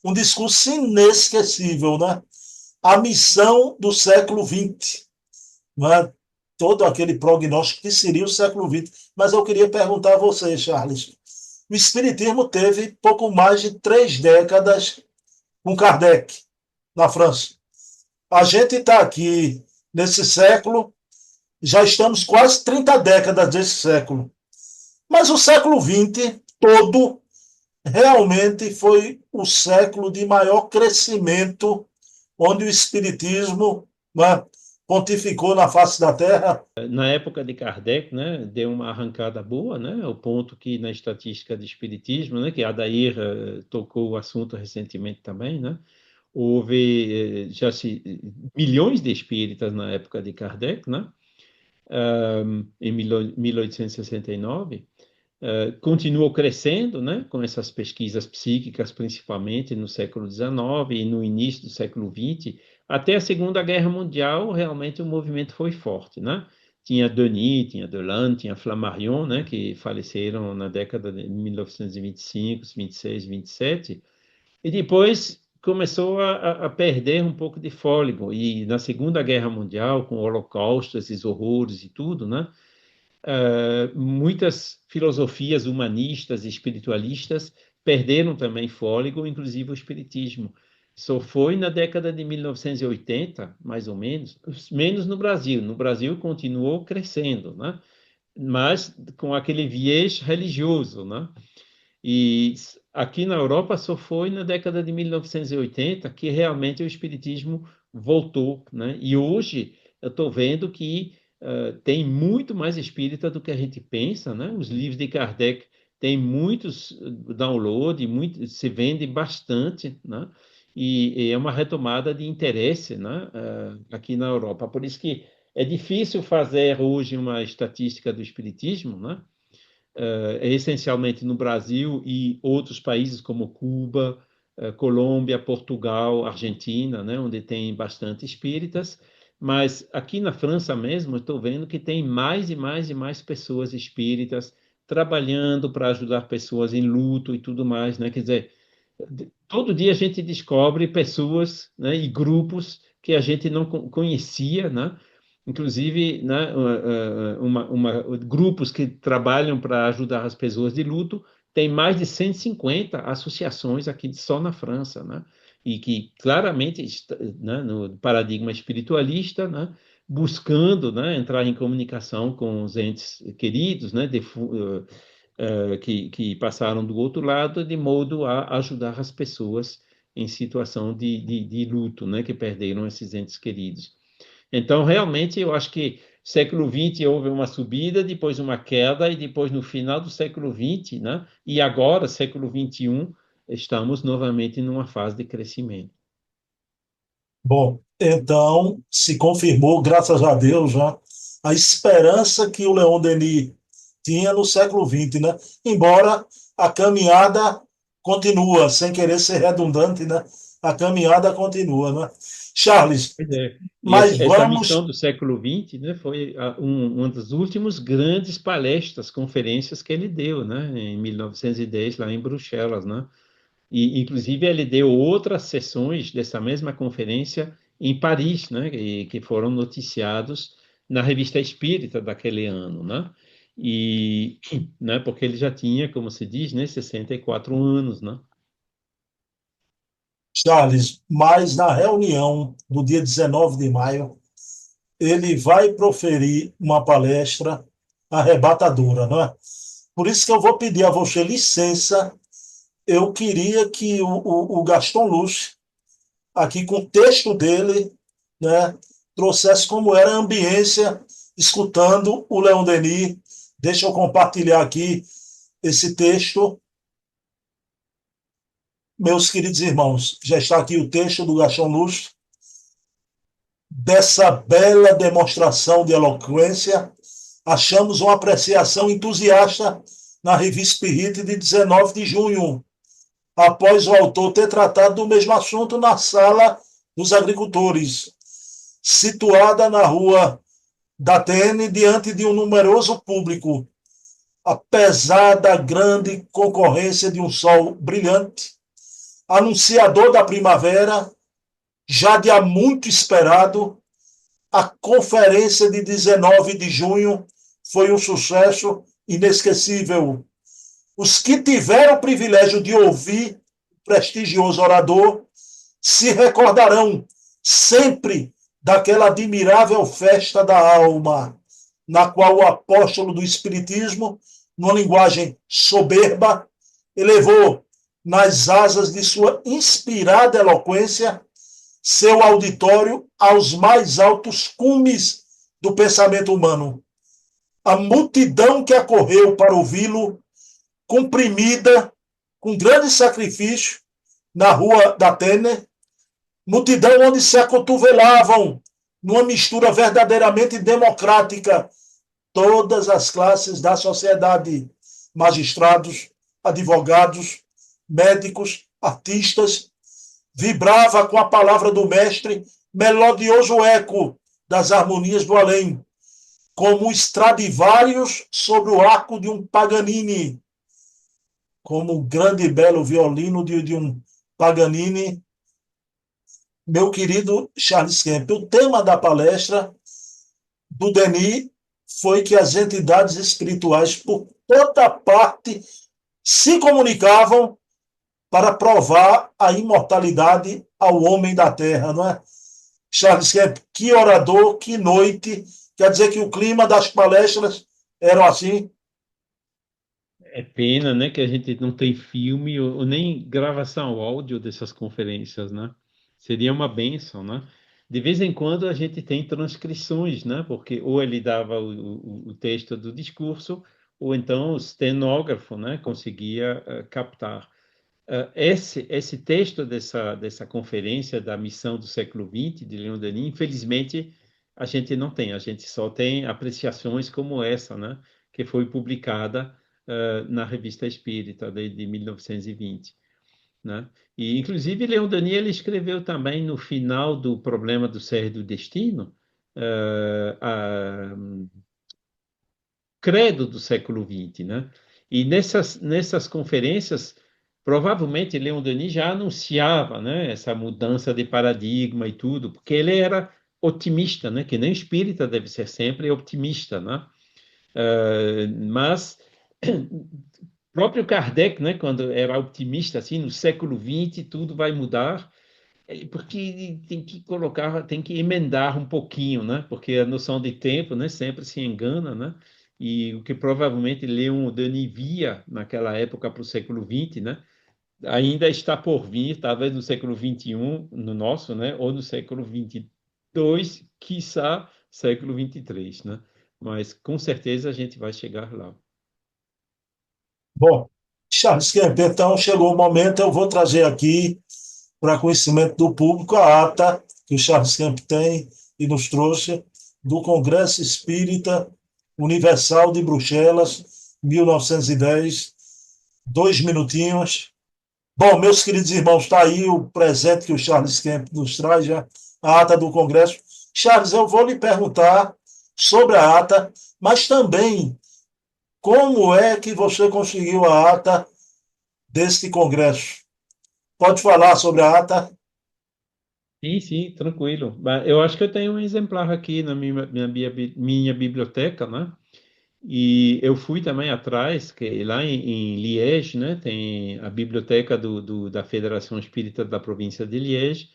[SPEAKER 1] um discurso inesquecível, né? A missão do século XX, né? Todo aquele prognóstico que seria o século XX. Mas eu queria perguntar a você, Charles. O Espiritismo teve pouco mais de 3 décadas com Kardec, na França. A gente está aqui nesse século, já estamos quase 30 décadas desse século. Mas o século XX todo realmente foi o século de maior crescimento, onde o Espiritismo, né, pontificou na face da Terra.
[SPEAKER 2] Na época de Kardec, né, deu uma arrancada boa, né, ao ponto que na estatística de espiritismo, né, que a Adair tocou o assunto recentemente também, né, houve milhões de espíritas na época de Kardec, né, em 1869. Continuou crescendo, né, com essas pesquisas psíquicas, principalmente no século XIX e no início do século XX. Até a Segunda Guerra Mundial, realmente o movimento foi forte, né? Tinha Denis, tinha Deland, tinha Flammarion, né, que faleceram na década de 1925, 26, 27, e depois começou a perder um pouco de fôlego. E na Segunda Guerra Mundial, com o Holocausto, esses horrores e tudo, né? Muitas filosofias humanistas e espiritualistas perderam também fôlego, inclusive o espiritismo. Só foi na década de 1980, mais ou menos, menos no Brasil. No Brasil continuou crescendo, né? Mas com aquele viés religioso, né? E aqui na Europa só foi na década de 1980 que realmente o espiritismo voltou, né? E hoje eu estou vendo que tem muito mais espírita do que a gente pensa, né? Os livros de Kardec têm muitos downloads, muito, se vende bastante, né? E é uma retomada de interesse, né? Aqui na Europa. Por isso que é difícil fazer hoje uma estatística do espiritismo, né? Essencialmente no Brasil e outros países como Cuba, Colômbia, Portugal, Argentina, né, onde tem bastante espíritas, mas aqui na França mesmo eu estou vendo que tem mais e mais e mais pessoas espíritas trabalhando para ajudar pessoas em luto e tudo mais, né? Quer dizer, todo dia a gente descobre pessoas, né, e grupos que a gente não conhecia, né? Inclusive, né, grupos que trabalham para ajudar as pessoas de luto, tem mais de 150 associações aqui só na França, né? E que claramente, né, no paradigma espiritualista, né, buscando, né, entrar em comunicação com os entes queridos, né, que passaram do outro lado, de modo a ajudar as pessoas em situação de luto, né, que perderam esses entes queridos. Então, realmente, eu acho que século XX houve uma subida, depois uma queda, e depois, no final do século XX, né, e agora, século XXI, estamos novamente numa fase de crescimento.
[SPEAKER 1] Bom, então se confirmou, graças a Deus, já a esperança que o Leon Denis tinha no século XX, né? Embora a caminhada continua, sem querer ser redundante, né? A caminhada continua, né? Charles,
[SPEAKER 2] Pois é. E
[SPEAKER 1] mas
[SPEAKER 2] essa missão
[SPEAKER 1] vamos.
[SPEAKER 2] do século XX, né, foi uma das últimas grandes palestras, conferências que ele deu, né, em 1910, lá em Bruxelas, né? E, inclusive, ele deu outras sessões dessa mesma conferência em Paris, né, que foram noticiados na Revista Espírita daquele ano, né? E, né, porque ele já tinha, como se diz, né, 64 anos, né?
[SPEAKER 1] Charles, mas na reunião do dia 19 de maio, ele vai proferir uma palestra arrebatadora, não é? Por isso que eu vou pedir a você licença. Eu queria que o Gaston Luz, aqui com o texto dele, né, trouxesse como era a ambiência escutando o Leon Denis. Deixa eu compartilhar aqui esse texto. Meus queridos irmãos, já está aqui o texto do Gaston Luz, dessa bela demonstração de eloquência achamos uma apreciação entusiasta na revista Spirit de 19 de junho, após o autor ter tratado do mesmo assunto na Sala dos Agricultores, situada na rua da TN, diante de um numeroso público. Apesar da grande concorrência de um sol brilhante, anunciador da primavera, já de há muito esperado, a conferência de 19 de junho foi um sucesso inesquecível. Os que tiveram o privilégio de ouvir o prestigioso orador se recordarão sempre daquela admirável festa da alma, na qual o apóstolo do Espiritismo, numa linguagem soberba, elevou nas asas de sua inspirada eloquência seu auditório aos mais altos cumes do pensamento humano. A multidão que acorreu para ouvi-lo, comprimida com grande sacrifício na rua da Tene, multidão onde se acotovelavam numa mistura verdadeiramente democrática todas as classes da sociedade, magistrados, advogados, médicos, artistas, vibrava com a palavra do mestre, melodioso eco das harmonias do além, como Stradivarius sobre o arco de um Paganini, como o grande e belo violino de um Paganini, meu querido Charles Kemp. O tema da palestra do Denis foi que as entidades espirituais, por toda parte, se comunicavam para provar a imortalidade ao homem da Terra, não é? Charles Kemp, que orador, que noite. Quer dizer que o clima das palestras eram assim?
[SPEAKER 2] É pena, né, que a gente não tem filme ou nem gravação áudio dessas conferências, né? Seria uma bênção, né? De vez em quando a gente tem transcrições, né? Porque ou ele dava o texto do discurso, ou então o stenógrafo, né, conseguia captar. Esse texto dessa conferência da missão do século XX, de Leon Denis, infelizmente, a gente não tem. A gente só tem apreciações como essa, né? Que foi publicada na Revista Espírita de 1920, né? E, inclusive, Leon Denis ele escreveu também no final do Problema do Ser e do Destino, credo do século XX, né? E nessas conferências, provavelmente Leon Denis já anunciava, né, essa mudança de paradigma e tudo, porque ele era otimista, né? Que nem o espírita deve ser sempre otimista, né? Mas próprio Kardec, né, quando era otimista assim, no século XX tudo vai mudar, porque tem que colocar, tem que emendar um pouquinho, né? Porque a noção de tempo, né, sempre se engana, né? E o que provavelmente Leon Denis via naquela época para o século XX, né, ainda está por vir, talvez no século XXI, no nosso, né, ou no século XXII, quiçá século XXIII, né? Mas com certeza a gente vai chegar lá.
[SPEAKER 1] Bom, Charles Kemp, então chegou o momento, eu vou trazer aqui para conhecimento do público a ata que o Charles Kemp tem e nos trouxe do Congresso Espírita Universal de Bruxelas, 1910. 2 minutinhos. Bom, meus queridos irmãos, está aí o presente que o Charles Kemp nos traz, já, a ata do Congresso. Charles, eu vou lhe perguntar sobre a ata, mas também como é que você conseguiu a ata deste Congresso? Pode falar sobre a ata?
[SPEAKER 2] Sim, sim, tranquilo. Mas eu acho que eu tenho um exemplar aqui na minha biblioteca, né? E eu fui também atrás, que lá em Liège, né, tem a biblioteca da Federação Espírita da província de Liège,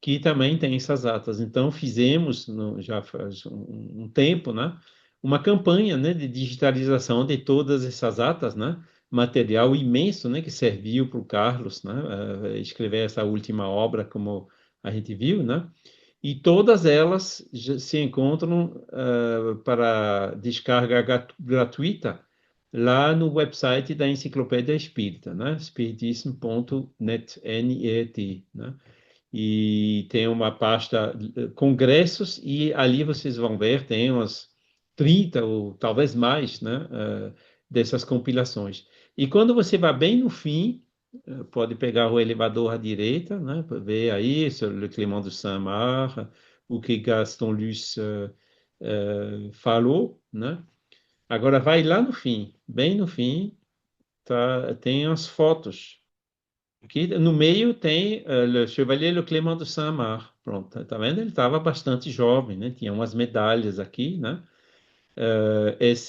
[SPEAKER 2] que também tem essas atas. Então, fizemos, já faz um tempo, né, uma campanha, né, de digitalização de todas essas atas, né, material imenso, né, que serviu para o Carlos, né, escrever essa última obra, como a gente viu, né, e todas elas se encontram para descarga gratuita lá no website da Enciclopédia Espírita, né? espiritismo.net, N-E-T, né? E tem uma pasta congressos e ali vocês vão ver, tem 30 ou talvez mais, né, dessas compilações. E quando você vai bem no fim, pode pegar o elevador à direita, né, para ver aí sur le Clément de Saint-Marc, o que Gaston Luce falou, né? Agora vai lá no fim, bem no fim, tá, tem as fotos. Aqui no meio tem Le Chevalier Le Clément de Saint-Marc. Pronto, tá vendo? Ele estava bastante jovem, né? Tinha umas medalhas aqui, né?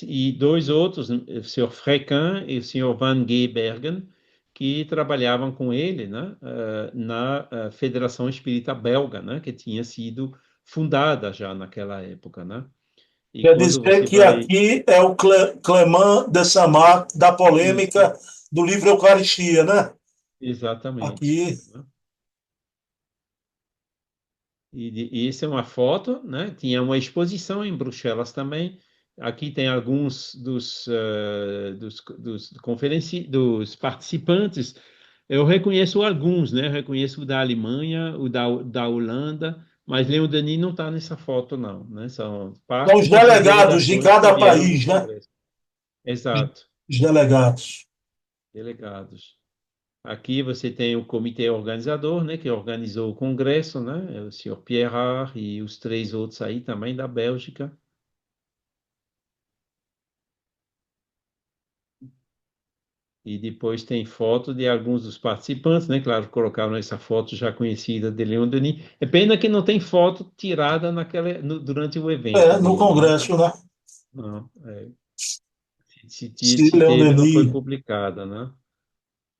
[SPEAKER 2] E dois outros, o senhor Fréquin e o senhor Van Gebergen, que trabalhavam com ele, né? Na Federação Espírita Belga, né? Que tinha sido fundada já naquela época, né? E
[SPEAKER 1] Quer
[SPEAKER 2] quando
[SPEAKER 1] dizer
[SPEAKER 2] você
[SPEAKER 1] que
[SPEAKER 2] vai...
[SPEAKER 1] aqui é o Clément de Saint-Marc da
[SPEAKER 2] Isso,
[SPEAKER 1] polêmica do livro Eucaristia, né?
[SPEAKER 2] exatamente.
[SPEAKER 1] Aqui,
[SPEAKER 2] E isso é uma foto, né? Tinha uma exposição em Bruxelas também. Aqui tem alguns dos participantes. Eu reconheço alguns, né? Eu reconheço o da Alemanha, da Holanda, mas Leon Denis não está nessa foto, não, né? São
[SPEAKER 1] são os
[SPEAKER 2] parte das
[SPEAKER 1] delegados de
[SPEAKER 2] delegações que
[SPEAKER 1] cada
[SPEAKER 2] vieram do
[SPEAKER 1] país, né?
[SPEAKER 2] Congresso. Exato,
[SPEAKER 1] Os delegados.
[SPEAKER 2] delegados. Aqui você tem o comitê organizador, né, que organizou o congresso, né, é o senhor Pierre e os três outros aí também da Bélgica. E depois tem foto de alguns dos participantes, né? Claro, colocaram essa foto já conhecida de Leon Denis. É pena que não tem foto tirada durante o evento
[SPEAKER 1] É, no
[SPEAKER 2] dele, né?
[SPEAKER 1] Congresso, né?
[SPEAKER 2] Não,
[SPEAKER 1] Se
[SPEAKER 2] se
[SPEAKER 1] Leon
[SPEAKER 2] teve, não foi
[SPEAKER 1] Denis,
[SPEAKER 2] publicada, né?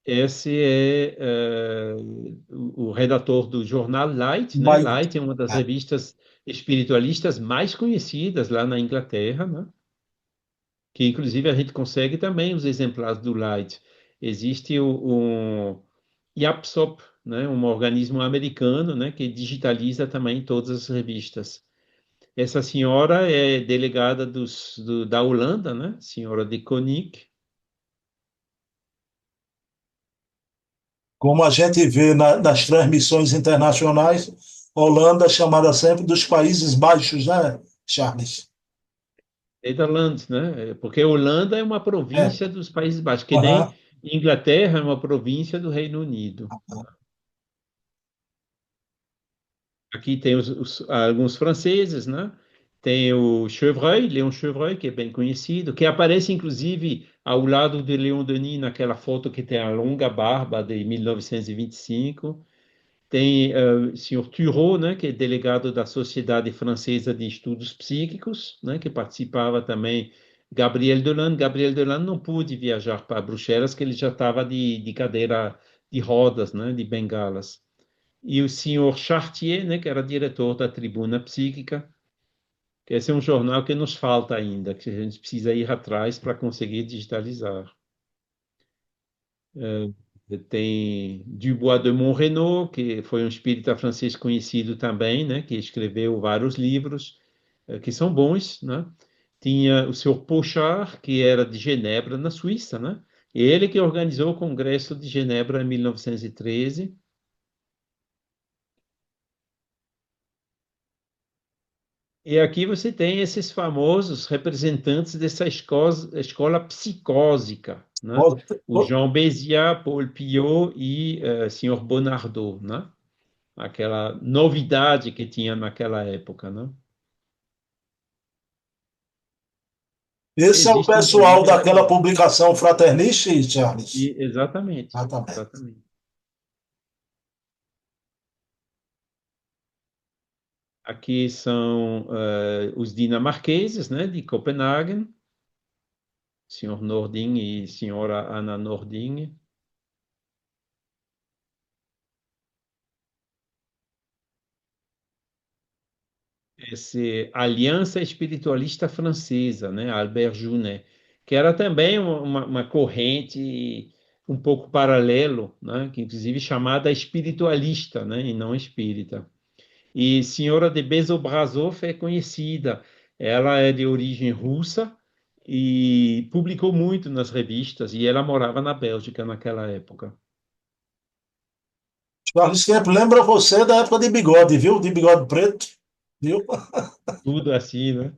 [SPEAKER 2] Esse é o redator do jornal Light, né?
[SPEAKER 1] mas
[SPEAKER 2] Light é uma das revistas espiritualistas mais conhecidas lá na Inglaterra, né? Que inclusive a gente consegue também os exemplares do Light. Existe o IAPSOP, né? Um organismo americano, né? Que digitaliza também todas as revistas. Essa senhora é delegada da Holanda, né? Senhora de Koning.
[SPEAKER 1] como a gente vê nas transmissões internacionais, Holanda é chamada sempre dos Países Baixos, né, Charles?
[SPEAKER 2] Nederlands, né? Porque Holanda é uma
[SPEAKER 1] É.
[SPEAKER 2] província dos Países Baixos, que nem
[SPEAKER 1] Aham.
[SPEAKER 2] Inglaterra é uma província do Reino Unido. Aqui tem alguns franceses, né? Tem o Chevreuil, Léon Chevreuil, que é bem conhecido, que aparece inclusive ao lado de Léon Denis naquela foto que tem a longa barba de 1925. Tem o senhor Thureau, né, que é delegado da Sociedade Francesa de Estudos Psíquicos, né, que participava também. Gabriel Delanne. Gabriel Delanne não pôde viajar para Bruxelas, que ele já estava de cadeira de rodas, né, de bengalas. E o senhor Chartier, né, que era diretor da Tribuna Psíquica, que esse é um jornal que nos falta ainda, que a gente precisa ir atrás para conseguir digitalizar. Tem Dubois de Monreno, que foi um espírita francês conhecido também, né, que escreveu vários livros que são bons, né? Tinha o senhor Pochard, que era de Genebra, na Suíça, né? Ele que organizou o Congresso de Genebra em 1913. E aqui você tem esses famosos representantes dessa escola psicósica, né? O Jean Béziat, Paul Piot e o senhor Bonardot, né? Aquela novidade que tinha naquela época, né?
[SPEAKER 1] Esse é o
[SPEAKER 2] Existe
[SPEAKER 1] pessoal
[SPEAKER 2] inclusive
[SPEAKER 1] daquela
[SPEAKER 2] essa.
[SPEAKER 1] publicação Fraterniste, Charles?
[SPEAKER 2] Exatamente,
[SPEAKER 1] Exatamente.
[SPEAKER 2] exatamente. Aqui são os dinamarqueses, né, de Copenhague, senhor Nordin e senhora Anna Nordin. Esse Aliança Espiritualista Francesa, né, Albert Junet, que era também uma corrente um pouco paralelo, né, que inclusive chamada espiritualista, né, e não espírita. E Senhora de Bezobrazov é conhecida. Ela é de origem russa e publicou muito nas revistas, e ela morava na Bélgica naquela época.
[SPEAKER 1] Charles sempre lembra você da época de bigode, viu? De bigode preto, viu?
[SPEAKER 2] Tudo assim, né?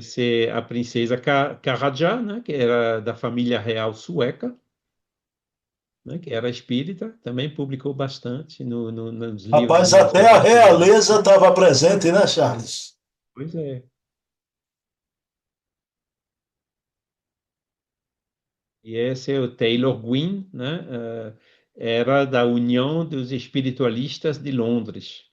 [SPEAKER 2] ser a princesa Karadja, né, que era da família real sueca, né, que era espírita, também publicou bastante nos livros
[SPEAKER 1] Rapaz,
[SPEAKER 2] dele
[SPEAKER 1] até
[SPEAKER 2] sobre
[SPEAKER 1] a
[SPEAKER 2] a espiritualidade.
[SPEAKER 1] realeza estava presente, né, Charles?
[SPEAKER 2] Pois é. E esse é o Taylor Gwynn, né, era da União dos Espiritualistas de Londres.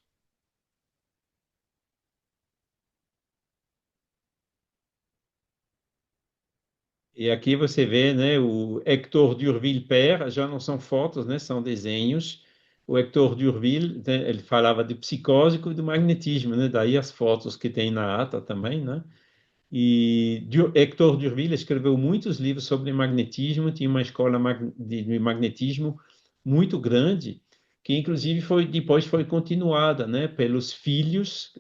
[SPEAKER 2] E aqui você vê, né, o Hector Durville père, já não são fotos, né, são desenhos. O Hector Durville, né, ele falava de psicósico e do magnetismo, né, daí as fotos que tem na ata também, né? E Hector Durville escreveu muitos livros sobre magnetismo, tinha uma escola de magnetismo muito grande, que inclusive depois foi continuada, né, pelos filhos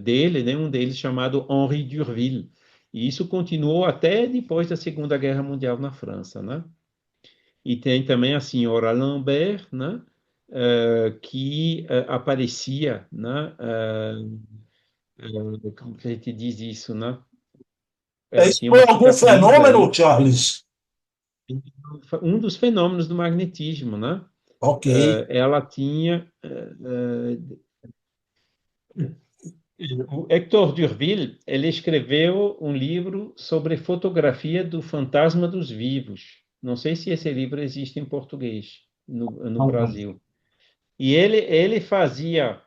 [SPEAKER 2] dele, né, um deles chamado Henri Durville. E isso continuou até depois da Segunda Guerra Mundial na França, né? E tem também a senhora Lambert, né, que aparecia, né, como que a gente diz isso, né? Ela
[SPEAKER 1] Isso
[SPEAKER 2] tinha
[SPEAKER 1] foi
[SPEAKER 2] uma
[SPEAKER 1] algum
[SPEAKER 2] cicatriz
[SPEAKER 1] fenômeno,
[SPEAKER 2] aí,
[SPEAKER 1] Charles?
[SPEAKER 2] um dos fenômenos do magnetismo, né?
[SPEAKER 1] Ok.
[SPEAKER 2] Ela tinha. O Hector Durville, ele escreveu um livro sobre fotografia do fantasma dos vivos. Não sei se esse livro existe em português no Brasil. E ele fazia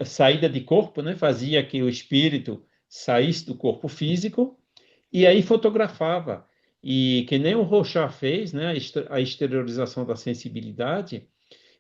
[SPEAKER 2] saída de corpo, né? Fazia que o espírito saísse do corpo físico e aí fotografava. E que nem o Rorschach fez, né, a exteriorização da sensibilidade,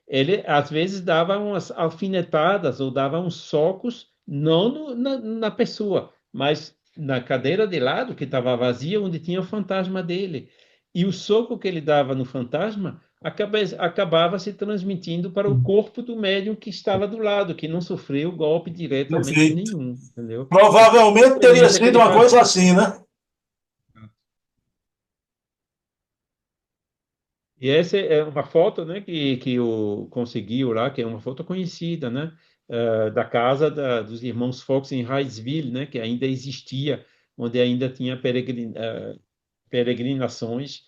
[SPEAKER 2] ele às vezes dava umas alfinetadas ou dava uns socos, não na pessoa, mas na cadeira de lado, que estava vazia, onde tinha o fantasma dele. E o soco que ele dava no fantasma acabava se transmitindo para o corpo do médium que estava do lado, que não sofreu golpe diretamente
[SPEAKER 1] Perfeito.
[SPEAKER 2] nenhum, entendeu? Esse é o
[SPEAKER 1] Provavelmente teria
[SPEAKER 2] experimento que
[SPEAKER 1] sido
[SPEAKER 2] ele
[SPEAKER 1] uma
[SPEAKER 2] fazia.
[SPEAKER 1] coisa assim, né?
[SPEAKER 2] E essa é uma foto, né, que o conseguiu lá, que é uma foto conhecida, né, da casa dos irmãos Fox em Harrisville, né, que ainda existia, onde ainda tinha peregrinações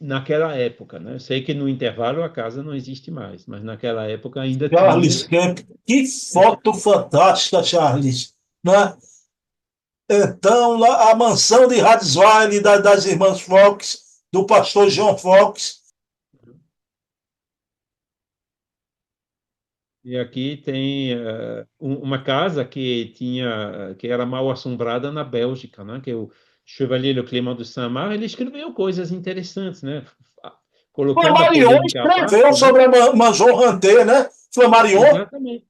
[SPEAKER 2] naquela época, né? Eu sei que no intervalo a casa não existe mais, mas naquela época ainda tinha.
[SPEAKER 1] Charles Kemp, que foto fantástica, Charles, né? Então, lá, a mansão de Radswine, das irmãs Fox, do pastor John Fox.
[SPEAKER 2] E aqui tem uma casa que era mal assombrada na Bélgica, né? Que é o Chevalier Le Clément de Saint-Marc, ele escreveu coisas interessantes, né? Colocando a
[SPEAKER 1] Flammarion
[SPEAKER 2] polêmica à
[SPEAKER 1] escreveu
[SPEAKER 2] parte, né?
[SPEAKER 1] sobre a Maison Ranté, né? Flammarion,
[SPEAKER 2] Exatamente.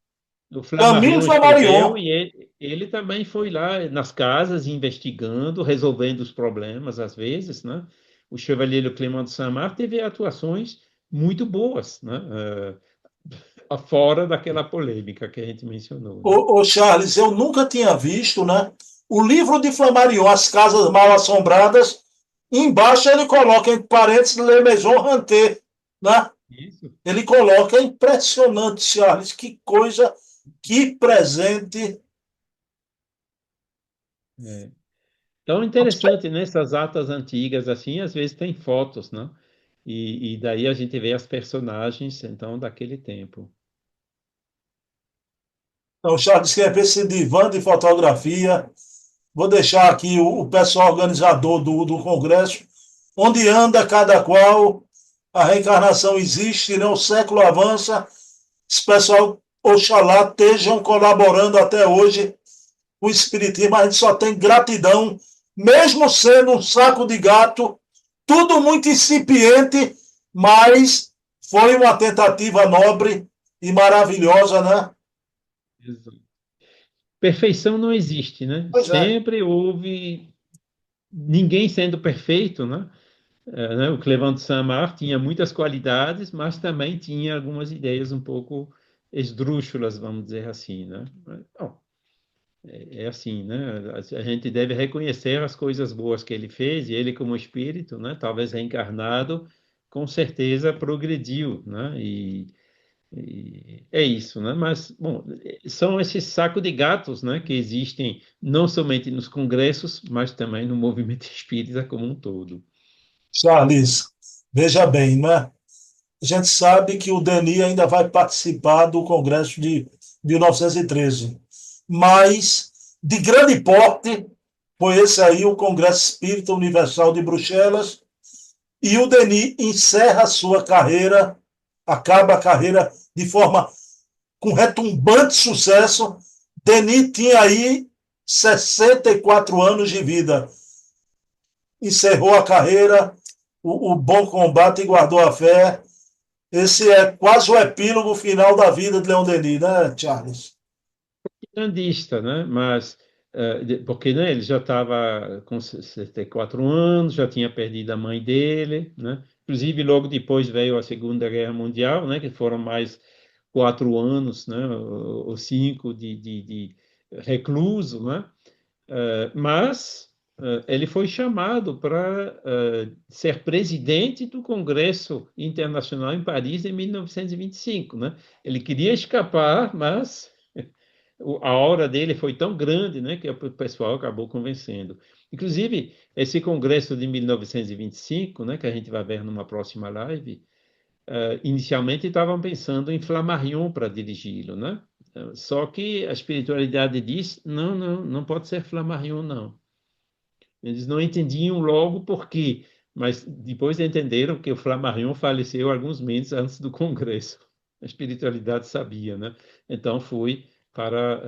[SPEAKER 2] O
[SPEAKER 1] Camille
[SPEAKER 2] Flammarion escreveu
[SPEAKER 1] Flammarion.
[SPEAKER 2] e ele também foi lá nas casas investigando, resolvendo os problemas às vezes, né? O Chevalier Le Clément de Saint-Marc teve atuações muito boas, né? Fora daquela polêmica que a gente mencionou, né?
[SPEAKER 1] Ô, Charles, eu nunca tinha visto, né? O livro de Flammarion, As Casas Mal Assombradas, embaixo ele coloca entre parênteses Le Maison Hanté, né?
[SPEAKER 2] Isso.
[SPEAKER 1] Ele coloca, é impressionante, Charles, que coisa, que presente.
[SPEAKER 2] É. Então, interessante, nessas atas antigas, assim, às vezes tem fotos, né? E daí a gente vê as personagens, então, daquele tempo.
[SPEAKER 1] Então, Charles, quer ver esse divã de fotografia? Vou deixar aqui o pessoal organizador do Congresso, onde anda cada qual, a reencarnação existe, né? O século avança, esse pessoal, oxalá, estejam colaborando até hoje com o Espiritismo, a gente só tem gratidão, mesmo sendo um saco de gato, tudo muito incipiente, mas foi uma tentativa nobre e maravilhosa, né?
[SPEAKER 2] Exato. Perfeição não existe, né?
[SPEAKER 1] Pois é.
[SPEAKER 2] Sempre houve ninguém sendo perfeito, né? Né? O Clément de Saint-Marc tinha muitas qualidades, mas também tinha algumas ideias um pouco esdrúxulas, vamos dizer assim, né? Bom, é assim, né? A gente deve reconhecer as coisas boas que ele fez, e ele, como espírito, né? Talvez reencarnado, com certeza progrediu, né? E é isso, né? Mas, bom, são esses sacos de gatos, né, que existem não somente nos congressos, mas também no movimento espírita como um todo.
[SPEAKER 1] Charles, veja bem, né? A gente sabe que o Denis ainda vai participar do Congresso de 1913, mas de grande porte foi esse aí, o Congresso Espírita Universal de Bruxelas, e o Denis encerra a sua carreira, acaba a carreira de forma com retumbante sucesso. Denis tinha aí 64 anos de vida, encerrou a carreira, o bom combate e guardou a fé. Esse é quase o epílogo final da vida de Leon Denis, né, Charles?
[SPEAKER 2] Grandista, né? Mas, porque né, ele já estava com 64 anos, já tinha perdido a mãe dele, né? Inclusive, logo depois veio a Segunda Guerra Mundial, né? Que foram mais 4 anos, né? Ou 5 de recluso, né? Mas ele foi chamado para ser presidente do Congresso Internacional em Paris em 1925, né? Ele queria escapar, mas a aura dele foi tão grande, né, que o pessoal acabou convencendo. Inclusive, esse congresso de 1925, né, que a gente vai ver numa próxima live, inicialmente estavam pensando em Flammarion para dirigi-lo, né? Só que a espiritualidade diz, não, não, não pode ser Flammarion, não. Eles não entendiam logo por quê, mas depois entenderam que o Flammarion faleceu alguns meses antes do Congresso. A espiritualidade sabia, né? Então foi para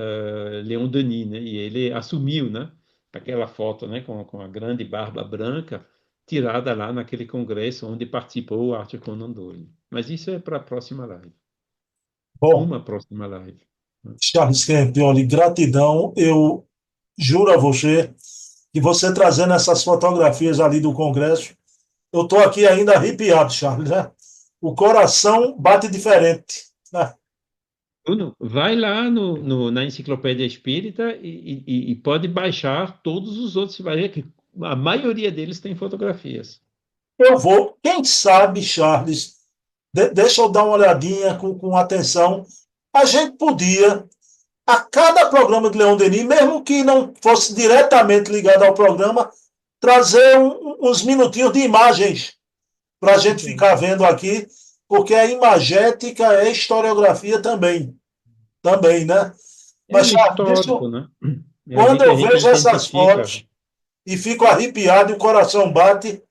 [SPEAKER 2] Leon Denis, né? E ele assumiu, né? Aquela foto, né? Com a grande barba branca tirada lá naquele congresso onde participou o Arthur Conan Doyle. Mas isso é para a próxima live.
[SPEAKER 1] Bom,
[SPEAKER 2] Uma próxima live, né?
[SPEAKER 1] Charles Campione, gratidão. Eu juro a você que você trazendo essas fotografias ali do Congresso, eu estou aqui ainda arrepiado, Charles, né? O coração bate diferente, né?
[SPEAKER 2] Bruno, vai lá na Enciclopédia Espírita e pode baixar todos os outros. Você vai ver que a maioria deles tem fotografias.
[SPEAKER 1] Eu vou, quem sabe, Charles, deixa eu dar uma olhadinha com atenção. A gente podia, a cada programa de Leon Denis, mesmo que não fosse diretamente ligado ao programa, trazer uns minutinhos de imagens para a
[SPEAKER 2] Muito
[SPEAKER 1] gente
[SPEAKER 2] bem.
[SPEAKER 1] ficar vendo aqui, porque a imagética é historiografia também, também, né?
[SPEAKER 2] É
[SPEAKER 1] Mas,
[SPEAKER 2] um
[SPEAKER 1] Charles, deixa
[SPEAKER 2] histórico,
[SPEAKER 1] eu,
[SPEAKER 2] né? É alguém
[SPEAKER 1] quando
[SPEAKER 2] que a
[SPEAKER 1] eu
[SPEAKER 2] gente
[SPEAKER 1] vejo essas
[SPEAKER 2] identifica.
[SPEAKER 1] fotos e fico arrepiado e o coração bate,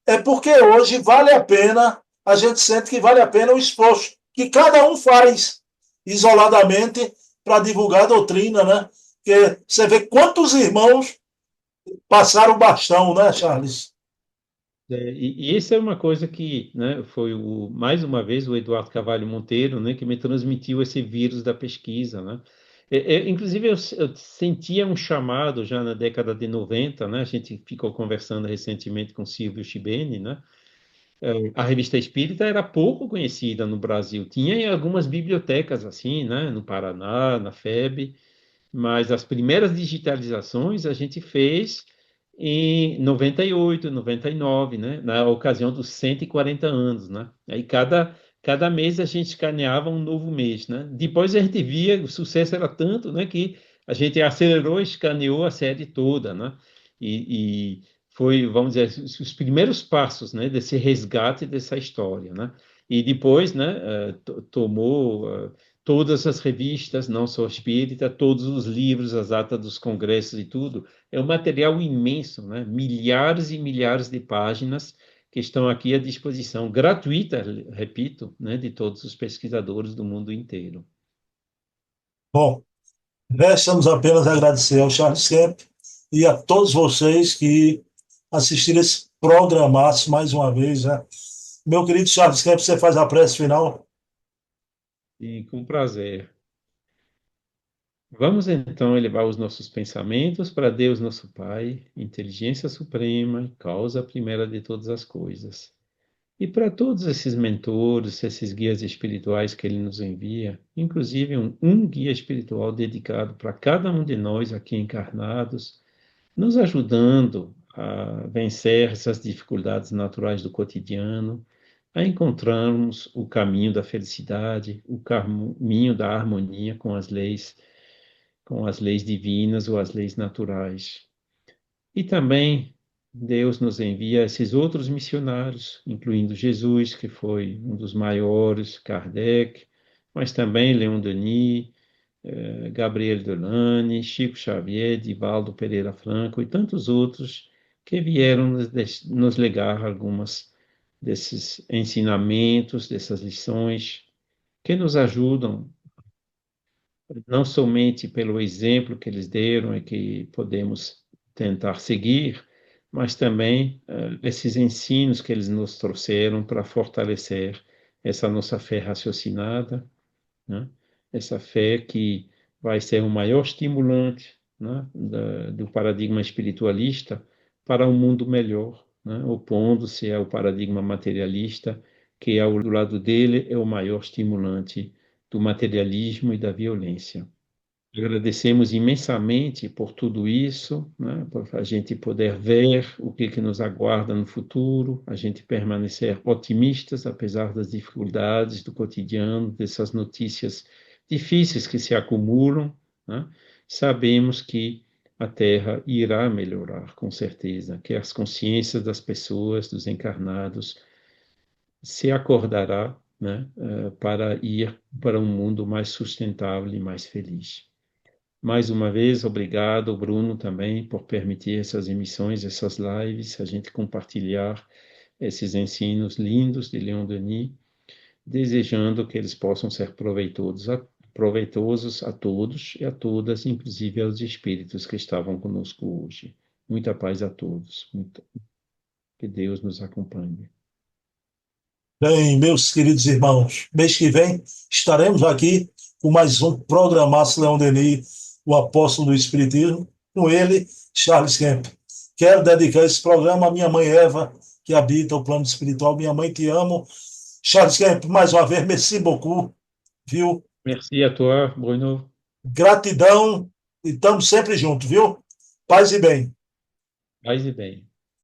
[SPEAKER 1] é porque hoje vale a pena, a gente sente que vale a pena o esforço que cada um faz isoladamente para divulgar a doutrina, né? Porque você vê quantos irmãos passaram o bastão, né, Charles?
[SPEAKER 2] E isso é uma coisa que, né, foi mais uma vez o Eduardo Carvalho Monteiro, né, que me transmitiu esse vírus da pesquisa, né? Inclusive, eu sentia um chamado já na década de 90, né? A gente ficou conversando recentemente com Silvio Chibeni, né? A revista Espírita era pouco conhecida no Brasil. Tinha em algumas bibliotecas assim, né, no Paraná, na FEB, mas as primeiras digitalizações a gente fez em 98, 99, né, na ocasião dos 140 anos, né? Aí cada mês a gente escaneava um novo mês, né? Depois a gente via, o sucesso era tanto, né, que a gente acelerou e escaneou a série toda, né? E foi, vamos dizer, os primeiros passos, né, desse resgate dessa história, né? E depois, né, tomou todas as revistas, não só espírita, todos os livros, as atas dos congressos e tudo. É um material imenso, né? Milhares e milhares de páginas que estão aqui à disposição, gratuita, repito, né, de todos os pesquisadores do mundo inteiro.
[SPEAKER 1] Bom, resta-nos apenas agradecer ao Charles Kemp e a todos vocês que assistiram esse programaço mais uma vez, né? Meu querido Charles Kemp, você faz a prece final?
[SPEAKER 2] E com prazer. Vamos então elevar os nossos pensamentos para Deus, nosso Pai, inteligência suprema e causa primeira de todas as coisas. E para todos esses mentores, esses guias espirituais que ele nos envia, inclusive um guia espiritual dedicado para cada um de nós aqui encarnados, nos ajudando a vencer essas dificuldades naturais do cotidiano, a encontrarmos o caminho da felicidade, o caminho da harmonia com as leis divinas ou as leis naturais. E também Deus nos envia esses outros missionários, incluindo Jesus, que foi um dos maiores, Kardec, mas também Leon Denis, Gabriel Delane, Chico Xavier, Divaldo Pereira Franco e tantos outros que vieram nos legar algumas desses ensinamentos, dessas lições, que nos ajudam não somente pelo exemplo que eles deram e que podemos tentar seguir, mas também esses ensinos que eles nos trouxeram para fortalecer essa nossa fé raciocinada, né? Essa fé que vai ser o maior estimulante, né, do paradigma espiritualista para um mundo melhor, né, opondo-se ao paradigma materialista, que ao lado dele é o maior estimulante do materialismo e da violência. Agradecemos imensamente por tudo isso, né, por a gente poder ver o que nos aguarda no futuro, a gente permanecer otimistas, apesar das dificuldades do cotidiano, dessas notícias difíceis que se acumulam, né. Sabemos que a Terra irá melhorar, com certeza, que as consciências das pessoas, dos encarnados, se acordará, né, para ir para um mundo mais sustentável e mais feliz. Mais uma vez, obrigado, Bruno, também, por permitir essas emissões, essas lives, a gente compartilhar esses ensinos lindos de Leon Denis, desejando que eles possam ser proveitosos a todos e a todas, inclusive aos espíritos que estavam conosco hoje. Muita paz a todos. Que Deus nos acompanhe.
[SPEAKER 1] Bem, meus queridos irmãos, mês que vem estaremos aqui com mais um Programaço Leão Denis, o apóstolo do Espiritismo, com ele, Charles Kemp. Quero dedicar esse programa à minha mãe Eva, que habita o plano espiritual. Minha mãe, te amo. Charles Kemp, mais uma vez, merci beaucoup, viu?
[SPEAKER 2] Merci à toi, Bruno.
[SPEAKER 1] Gratidão e estamos sempre juntos, viu? Paz e bem.
[SPEAKER 2] Paz e bem.